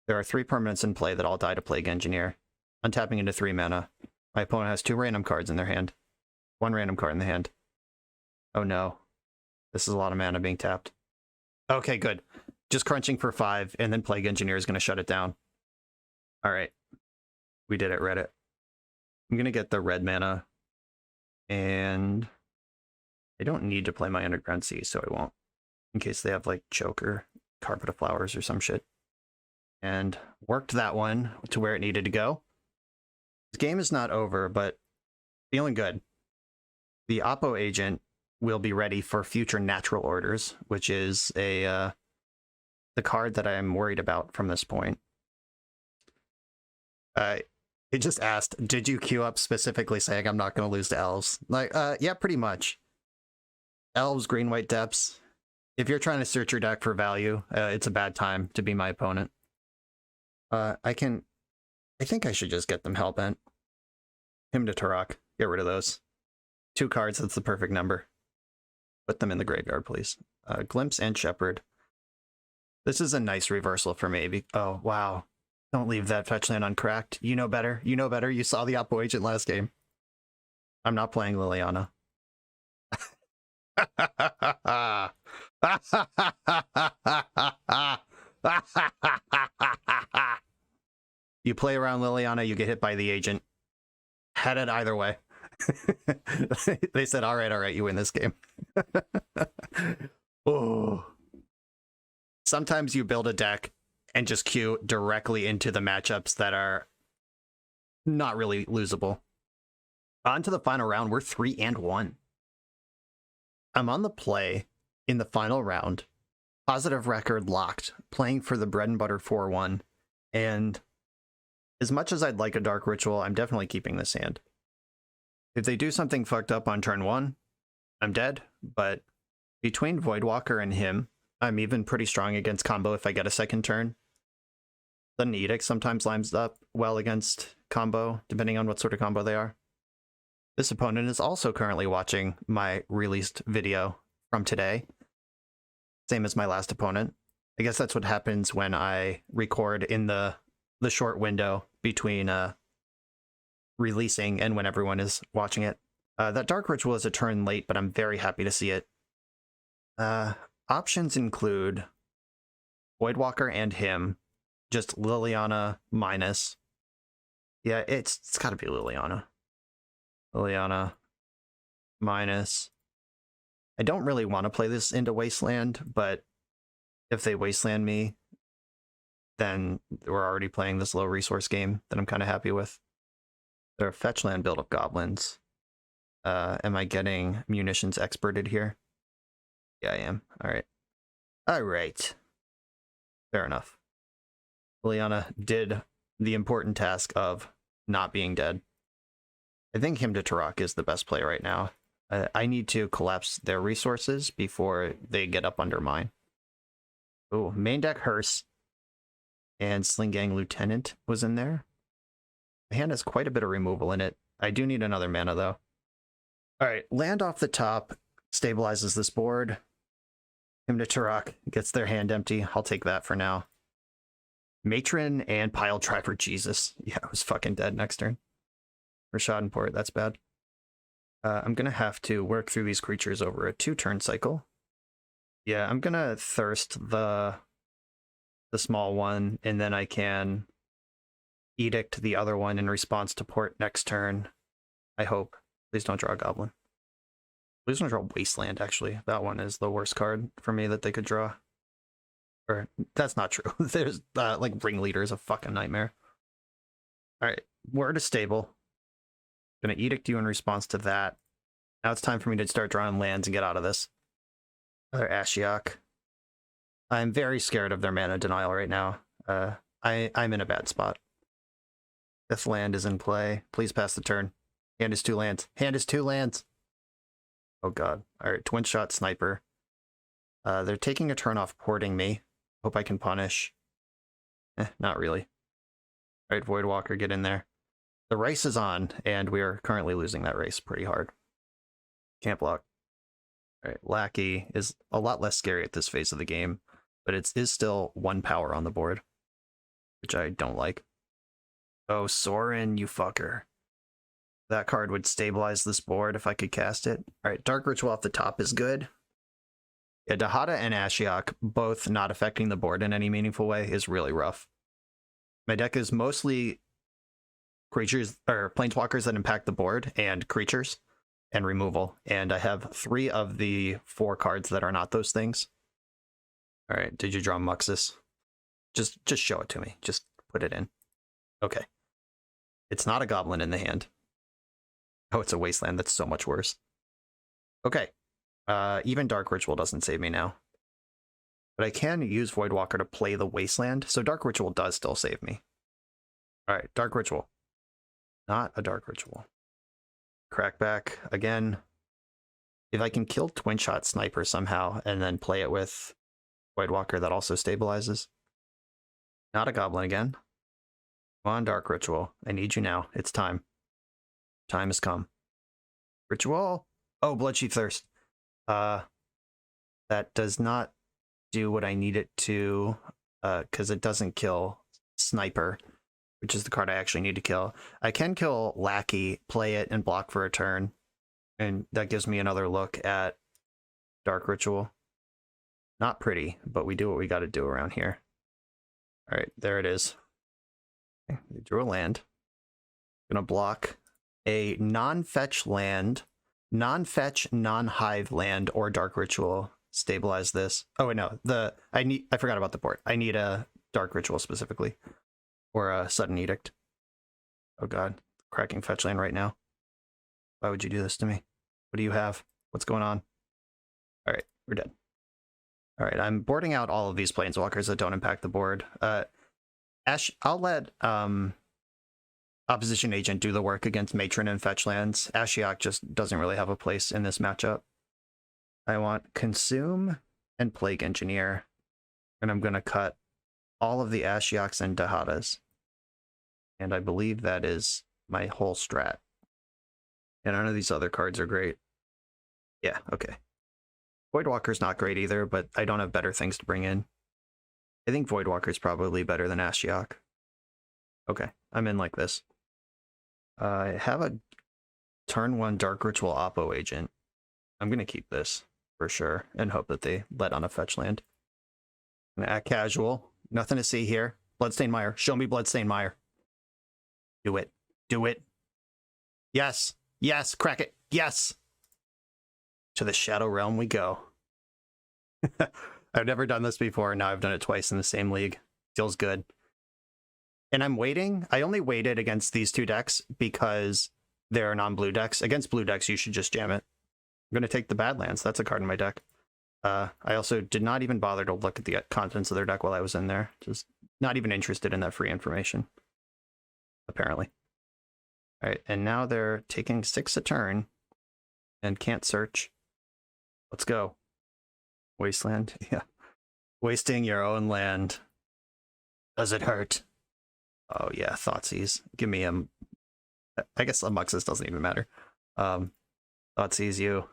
There are 3 permanents in play that all die to Plague Engineer. Untapping into 3 mana. My opponent has 2 random cards in their hand. 1 random card in the hand. Oh no. This is a lot of mana being tapped. Okay, good. Just crunching for 5, and then Plague Engineer is going to shut it down. Alright. We did it, Reddit. I'm going to get the red mana. And I don't need to play my Underground Sea, so I won't. In case they have, like, Choke or Carpet of Flowers or some shit. And worked that one to where it needed to go. This game is not over, but feeling good. The Oppo agent will be ready for future natural orders, which is the card that I am worried about from this point. It just asked, did you queue up specifically saying I'm not going to lose to elves? Like, yeah, pretty much. Elves, green, white depths. If you're trying to search your deck for value, it's a bad time to be my opponent. I think I should just get them Hellbent. Him to Turok. Get rid of those. 2 cards, that's the perfect number. Put them in the graveyard, please. Glimpse and Shepherd. This is a nice reversal for me. Oh, wow. Don't leave that fetch land uncracked. You know better. You know better. You saw the Oppo agent last game. I'm not playing Liliana. You play around Liliana, you get hit by the agent. Had it either way. They said, all right, you win this game. Oh. Sometimes you build a deck and just queue directly into the matchups that are not really losable. On to the final round. We're 3-1. I'm on the play in the final round. Positive record locked. Playing for the bread and butter 4-1. And as much as I'd like a Dark Ritual, I'm definitely keeping this hand. If they do something fucked up on turn 1, I'm dead. But between Voidwalker and him, I'm even pretty strong against combo if I get a second turn. The Edict sometimes lines up well against combo, depending on what sort of combo they are. This opponent is also currently watching my released video from today. Same as my last opponent. I guess that's what happens when I record in the short window between releasing and when everyone is watching it. That Dark Ritual is a turn late, but I'm very happy to see it. Options include Voidwalker and him. Just Liliana minus. Yeah, it's got to be Liliana. Liliana minus. I don't really want to play this into Wasteland, but if they Wasteland me, then we're already playing this low resource game that I'm kind of happy with. They're a fetch land build of goblins. Am I getting munitions experted here? Yeah, I am. All right. All right. Fair enough. Liliana did the important task of not being dead. I think him to Turok is the best play right now. I need to collapse their resources before they get up under mine. Oh, main deck Hearse and Sling Gang Lieutenant was in there. The hand has quite a bit of removal in it. I do need another mana, though. All right, land off the top stabilizes this board. Him to Turok gets their hand empty. I'll take that for now. Matron and Pile Driver, Jesus. Yeah, I was fucking dead next turn. For Schadenport, that's bad. I'm going to have to work through these creatures over a 2-turn cycle. Yeah, I'm going to Thirst the small one, and then I can Edict the other one in response to port next turn. I hope. Please don't draw a Goblin. Please don't draw Wasteland, actually. That one is the worst card for me that they could draw. Or, that's not true. There's, like, Ringleader is a fucking nightmare. Alright, Word is stable. Gonna Edict you in response to that. Now it's time for me to start drawing lands and get out of this. Another Ashiok. I'm very scared of their mana denial right now. I'm in a bad spot. Fifth land is in play. Please pass the turn. Hand is 2 lands. Hand is 2 lands! Oh god. Alright, Twin Shot Sniper. They're taking a turn off porting me. Hope I can punish. Not really. All right, Voidwalker, get in there. The race is on, and we are currently losing that race pretty hard. Can't block. All right, Lackey is a lot less scary at this phase of the game, but it is still 1 power on the board, which I don't like. Oh, Sorin, you fucker. That card would stabilize this board if I could cast it. All right, Dark Ritual off the top is good. Yeah, Dahada and Ashiok both not affecting the board in any meaningful way is really rough. My deck is mostly creatures or planeswalkers that impact the board and creatures and removal. And I have 3 of the 4 cards that are not those things. All right, did you draw Muxus? Just show it to me. Just put it in. Okay. It's not a goblin in the hand. Oh, it's a wasteland. That's so much worse. Okay. Even Dark Ritual doesn't save me now. But I can use Voidwalker to play the wasteland, so Dark Ritual does still save me. Alright, Dark Ritual. Not a Dark Ritual. Crackback again. If I can kill Twin Shot Sniper somehow, and then play it with Voidwalker, that also stabilizes. Not a goblin again. Come on, Dark Ritual. I need you now. It's time. Time has come. Ritual! Oh, Bloodsheath Thirst. That does not do what I need it to, because it doesn't kill Sniper, which is the card I actually need to kill. I can kill Lackey, play it, and block for a turn, and that gives me another look at Dark Ritual. Not pretty, but we do what we got to do around here. All right, there it is. Okay, we drew a land. Gonna block a non-fetch land, non-fetch, non-hive land, or Dark Ritual. Stabilize this. Oh wait, no. I forgot about the board. I need a Dark Ritual specifically, or a Sudden Edict. Oh god, cracking fetch land right now. Why would you do this to me? What do you have? What's going on? All right, we're dead. All right, I'm boarding out all of these planeswalkers that don't impact the board. I'll let Opposition Agent do the work against Matron and fetch lands. Ashiok just doesn't really have a place in this matchup. I want Consume and Plague Engineer, and I'm going to cut all of the Ashioks and Dahadas. And I believe that is my whole strat. And none of these other cards are great. Yeah, okay. Voidwalker's not great either, but I don't have better things to bring in. I think Voidwalker's probably better than Ashiok. Okay, I'm in like this. I have a turn 1 Dark Ritual Oppo Agent. I'm going to keep this for sure and hope that they let on a fetch land. I'm going to act casual. Nothing to see here. Bloodstained Mire. Show me Bloodstained Mire. Do it. Do it. Yes. Yes. Crack it. Yes. To the Shadow Realm we go. I've never done this before. Now I've done it twice in the same league. Feels good. And I'm waiting. I only waited against these 2 decks because they're non-blue decks. Against blue decks, you should just jam it. I'm going to take the Badlands. That's a card in my deck. I also did not even bother to look at the contents of their deck while I was in there. Just not even interested in that free information, apparently. All right, and now they're taking 6 a turn and can't search. Let's go. Wasteland? Yeah. Wasting your own land. Does it hurt? Oh, yeah, Thoughtseize. Give me him. I guess a Muxus doesn't even matter. Thoughtseize you.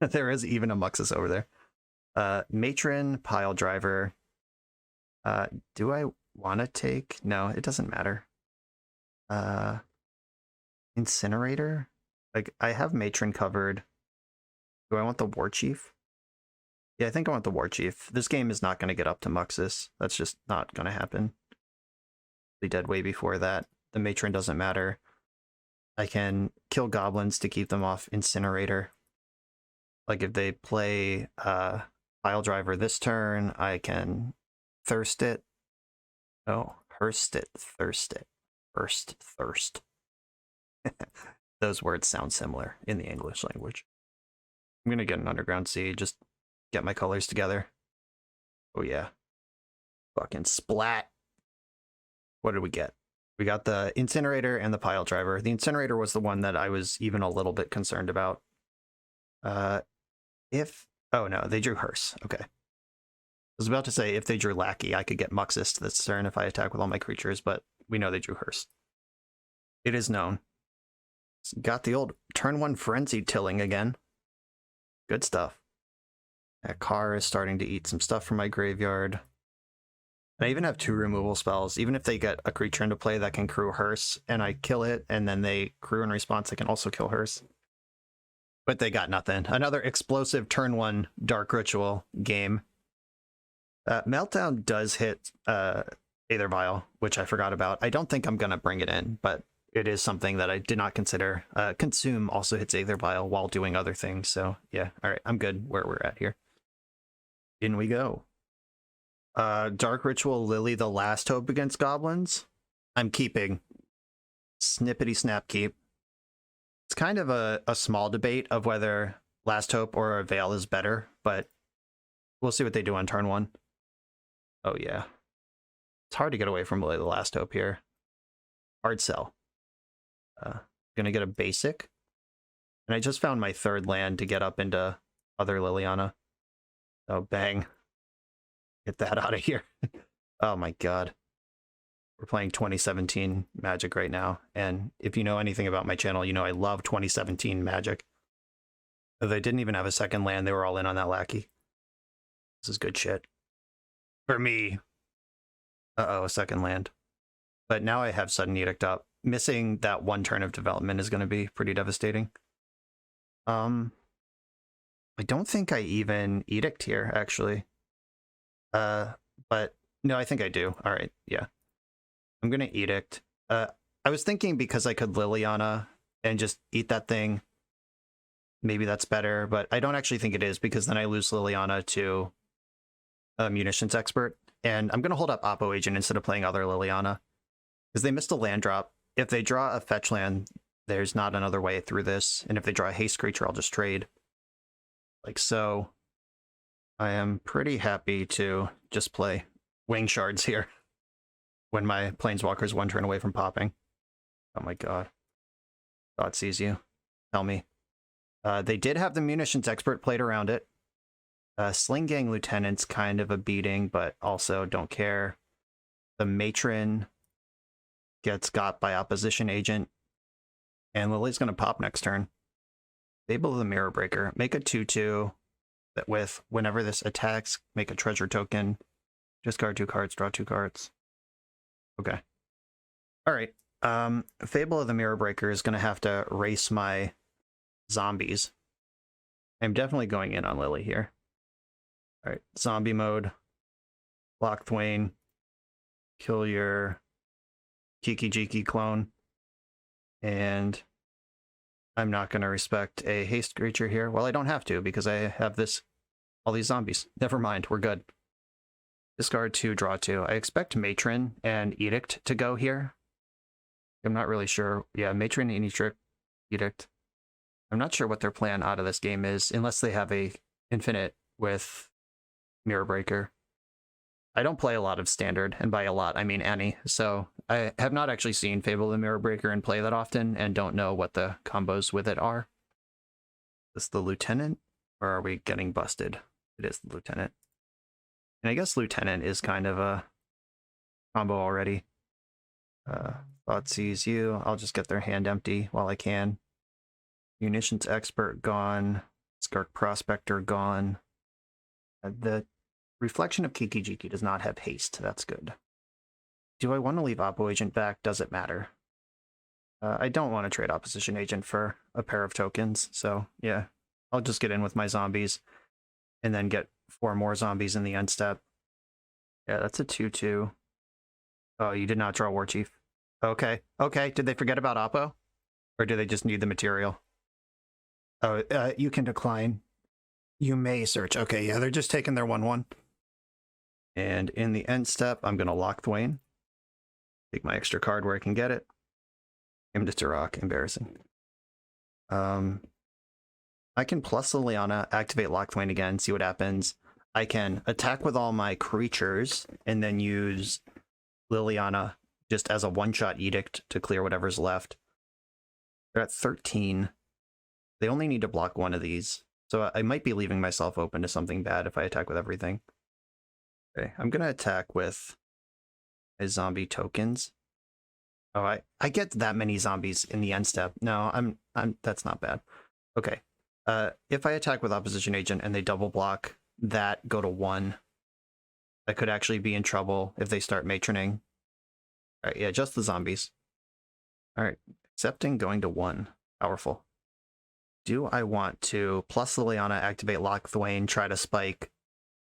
There is even a Muxus over there. Matron, Pile Driver. Do I want to take? No, it doesn't matter. Incinerator? Like, I have Matron covered. Do I want the War Chief? Yeah, I think I want the War Chief. This game is not going to get up to Muxus. That's just not going to happen. They dead way before that. The Matron doesn't matter. I can kill goblins to keep them off Incinerator. Like if they play Pile Driver this turn, I can Thirst it. Oh, Hearst it, Thirst it. First, Thirst. Those words sound similar in the English language. I'm going to get an Underground Sea, just get my colors together. Oh yeah. Fucking splat. What did we get? We got the Incinerator and the Pile Driver. The Incinerator was the one that I was even a little bit concerned about. If Oh no, they drew Hearse. Okay. I was about to say if they drew Lackey, I could get Muxus this turn if I attack with all my creatures, but we know they drew Hearse. It is known. Got the old turn 1 Frenzy tilling again. Good stuff. That car is starting to eat some stuff from my graveyard. And I even have 2 removal spells. Even if they get a creature into play that can crew Hearse, and I kill it, and then they crew in response, I can also kill Hearse. But they got nothing. Another explosive turn 1 Dark Ritual game. Meltdown does hit Aether Vial, which I forgot about. I don't think I'm going to bring it in, but it is something that I did not consider. Consume also hits Aether Vial while doing other things, so yeah, alright, I'm good where we're at here. In we go. Dark Ritual Lily the Last Hope against Goblins. I'm keeping. Snippety snap keep. It's kind of a small debate of whether Last Hope or a Veil is better, but we'll see what they do on turn 1. Oh yeah. It's hard to get away from Lily the Last Hope here. Hard sell. Gonna get a basic. And I just found my 3rd land to get up into other Liliana. Oh, bang. Get that out of here. Oh my god. We're playing 2017 Magic right now. And if you know anything about my channel, you know I love 2017 Magic. They didn't even have a 2nd land. They were all in on that Lackey. This is good shit. For me. Uh-oh, a 2nd land. But now I have Sudden Edict up. Missing that 1 turn of development is going to be pretty devastating. I don't think I even Edict here, actually. But no, I think I do. All right, yeah. I'm going to Edict. I was thinking because I could Liliana and just eat that thing, maybe that's better, but I don't actually think it is because then I lose Liliana to a Munitions Expert, and I'm going to hold up Oppo Agent instead of playing other Liliana because they missed a land drop. If they draw a fetch land, there's not another way through this, and if they draw a haste creature, I'll just trade. Like so. I am pretty happy to just play Wing Shards here when my Planeswalker's 1 turn away from popping. Oh my god. Thought sees you. Tell me. They did have the Munitions Expert played around it. Sling Gang Lieutenant's kind of a beating, but also don't care. The Matron gets got by Opposition Agent. And Lily's going to pop next turn. Fable of the Mirror Breaker. Make a 2/2 that with whenever this attacks, make a treasure token. Discard 2 cards, draw 2 cards. Okay. Alright. Fable of the Mirror Breaker is going to have to race my zombies. I'm definitely going in on Lily here. Alright, zombie mode. Block Thwain. Kill your Kiki-Jiki clone. And I'm not going to respect a haste creature here. Well, I don't have to because I have all these zombies. Never mind, we're good. Discard 2, draw 2. I expect Matron and Edict to go here. I'm not really sure. Yeah, Matron and Edict. I'm not sure what their plan out of this game is, unless they have a infinite with Mirror Breaker. I don't play a lot of Standard, and by a lot, I mean any, so I have not actually seen Fable of the Mirror Breaker in play that often, and don't know what the combos with it are. Is this the Lieutenant, or are we getting busted? It is the Lieutenant. And I guess Lieutenant is kind of a combo already. Thought sees you. I'll just get their hand empty while I can. Munitions Expert gone. Skark Prospector gone. The Reflection of Kiki-Jiki does not have haste. That's good. Do I want to leave Oppo Agent back? Does it matter? I don't want to trade Opposition Agent for a pair of tokens, so yeah. I'll just get in with my zombies and then get 4 more zombies in the end step. Yeah, that's a 2/2. Oh, you did not draw War Chief. Okay. Okay, did they forget about Oppo? Or do they just need the material? Oh, you can decline. You may search. Okay, yeah, they're just taking their 1/1. And in the end step, I'm going to lock Thwain. Take my extra card where I can get it. Him to Turok. Embarrassing. I can plus Liliana, activate Lock Thwain again, see what happens. I can attack with all my creatures, and then use Liliana just as a one-shot edict to clear whatever's left. They're at 13. They only need to block one of these. So I might be leaving myself open to something bad if I attack with everything. Okay, I'm gonna attack with my zombie tokens. Oh, I get that many zombies in the end step. No, I'm that's not bad. Okay. If I attack with opposition agent and they double block that, go to 1. I could actually be in trouble if they start matroning. All right, yeah, just the zombies. All right, accepting going to 1. Powerful. Do I want to plus Liliana, activate Lock Thwain, try to spike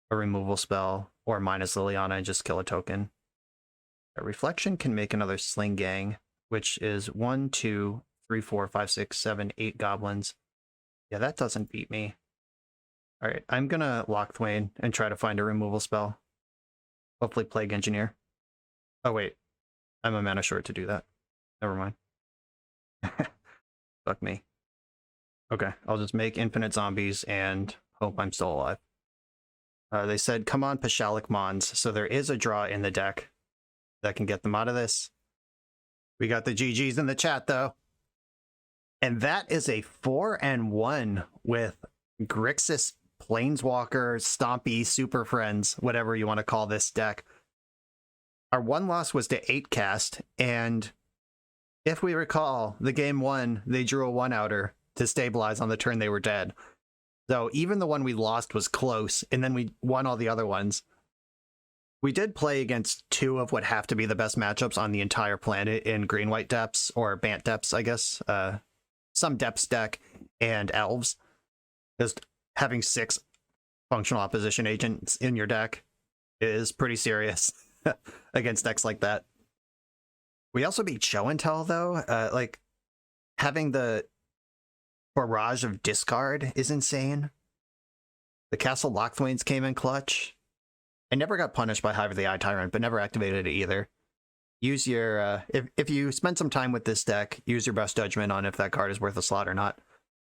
a removal spell, or minus Liliana and just kill a token? A reflection can make another Sling Gang, which is 1, 2, 3, 4, 5, 6, 7, 8 goblins. Yeah, that doesn't beat me. All right, I'm gonna Lock Thwain and try to find a removal spell. Hopefully Plague Engineer. Oh wait, I'm a mana short to do that. Never mind. Fuck me. Okay, I'll just make infinite zombies and hope I'm still alive. They said, come on, Pashalik Mons. So there is a draw in the deck that can get them out of this. We got the GGs in the chat, though. And that is a 4-1 with Grixis, Planeswalker, Stompy, Super Friends, whatever you want to call this deck. Our one loss was to 8-cast, and if we recall, the game 1, they drew a 1-outer to stabilize on the turn they were dead. So even the one we lost was close, and then we won all the other ones. We did play against 2 of what have to be the best matchups on the entire planet in Green-White Depths, or Bant Depths, I guess. Some Depths deck and Elves. Just having 6 functional opposition agents in your deck is pretty serious against decks like that. We also beat Show and Tell, though. Like, having the barrage of discard is insane. The Castle Lockthwains came in clutch. I never got punished by Hive of the Eye Tyrant, but never activated it either. Use your, if you spend some time with this deck, use your best judgment on if that card is worth a slot or not.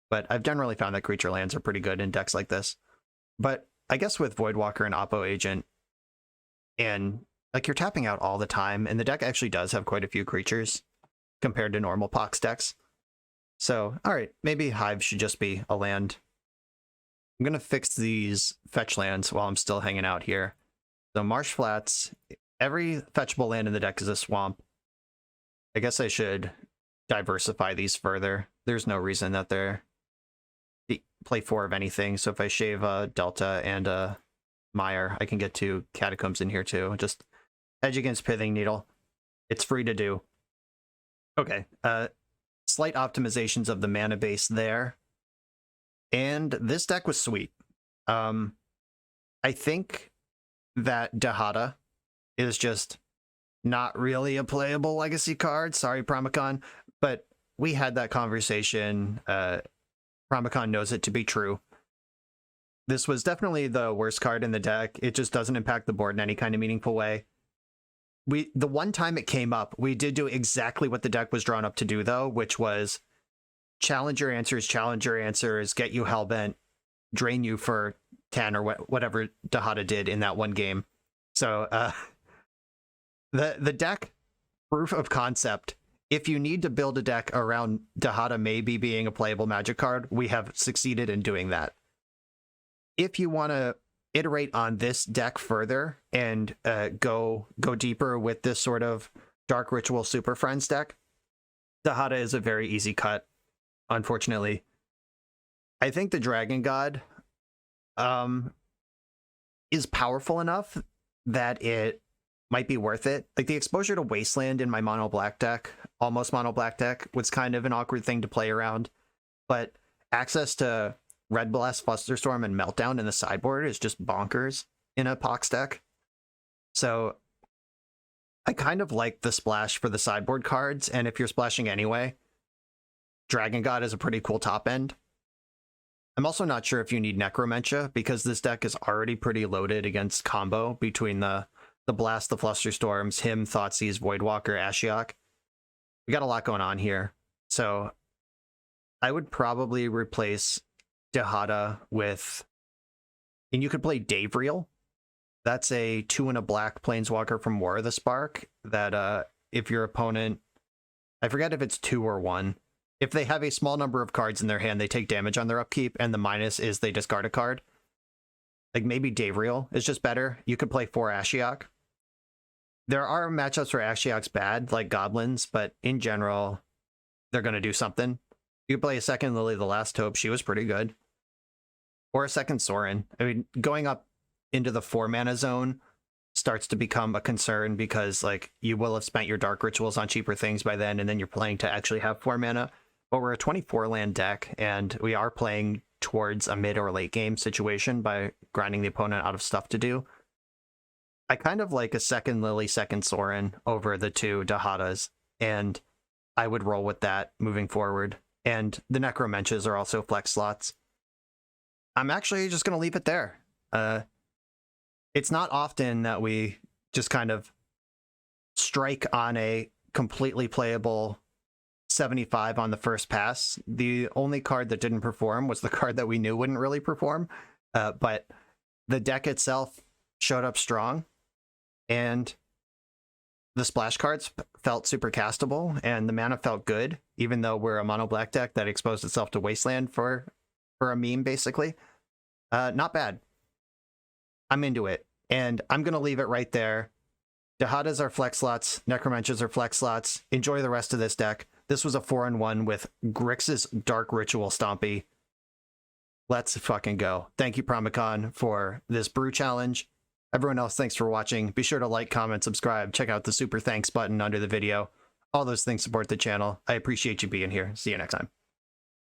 But I've generally found that creature lands are pretty good in decks like this. But I guess with Voidwalker and Oppo Agent, and like you're tapping out all the time, and the deck actually does have quite a few creatures compared to normal Pox decks. So, alright, maybe Hive should just be a land. I'm going to fix these fetch lands while I'm still hanging out here. So Marsh Flats, every fetchable land in the deck is a swamp. I guess I should diversify these further. There's no reason that they're play 4 of anything. So if I shave a Delta and a Mire, I can get 2 Catacombs in here too. Just hedge against Pithing Needle. It's free to do. Okay, slight optimizations of the mana base there. And this deck was sweet. I think that Dahada is just not really a playable legacy card. Sorry, Pramicon. But we had that conversation. Pramicon knows it to be true. This was definitely the worst card in the deck. It just doesn't impact the board in any kind of meaningful way. The one time it came up, we did do exactly what the deck was drawn up to do, though, which was challenge your answers, get you Hellbent, drain you for 10 or whatever Dahada did in that one game. So the deck proof of concept, if you need to build a deck around Dahada maybe being a playable Magic card, we have succeeded in doing that. If you want to iterate on this deck further and go deeper with this sort of Dark Ritual Super Friends deck, Dahada is a very easy cut, unfortunately. I think the Dragon God is powerful enough that it might be worth it. Like, the exposure to Wasteland in my mono black deck, almost mono black deck, was kind of an awkward thing to play around, but access to Red Blast, Flusterstorm, and Meltdown in the sideboard is just bonkers in a Pox deck. So I kind of like the splash for the sideboard cards, and if you're splashing anyway, Dragon God is a pretty cool top end. I'm also not sure if you need Necromentia, because this deck is already pretty loaded against combo between the Blast, the Flusterstorms, him, Thoughtseize, Voidwalker, Ashiok. We got a lot going on here. So I would probably replace Dahada with, and you could play Davriel. That's a 2 and a black Planeswalker from War of the Spark that if your opponent, I forget if it's 2 or 1, If they have a small number of cards in their hand, they take damage on their upkeep, and the minus is they discard a card. Like maybe Davriel is just better. You could play 4 Ashiok. There are matchups where Ashiok's bad, like Goblins, but in general, they're going to do something. You could play a second Lily the Last Hope. She was pretty good. Or a second Sorin. I mean, going up into the 4-mana zone starts to become a concern because, like, you will have spent your Dark Rituals on cheaper things by then, and then you're playing to actually have 4 mana. But we're a 24-land deck, and we are playing towards a mid or late game situation by grinding the opponent out of stuff to do. I kind of like a second Lily, second Sorin over the 2 Dahadas, and I would roll with that moving forward. And the Necromenches are also flex slots. I'm actually just going to leave it there. It's not often that we just kind of strike on a completely playable 75 on the first pass. The only card that didn't perform was the card that we knew wouldn't really perform. But the deck itself showed up strong, and the splash cards felt super castable, and the mana felt good, even though we're a mono black deck that exposed itself to Wasteland for a meme, basically. Not bad. I'm into it, and I'm going to leave it right there. Dahadas are flex slots. Necromenches are flex slots. Enjoy the rest of this deck. This was a 4-1 with Grixis Dark Ritual Stompy. Let's fucking go. Thank you, Promicon, for this brew challenge. Everyone else, thanks for watching. Be sure to like, comment, subscribe. Check out the super thanks button under the video. All those things support the channel. I appreciate you being here. See you next time.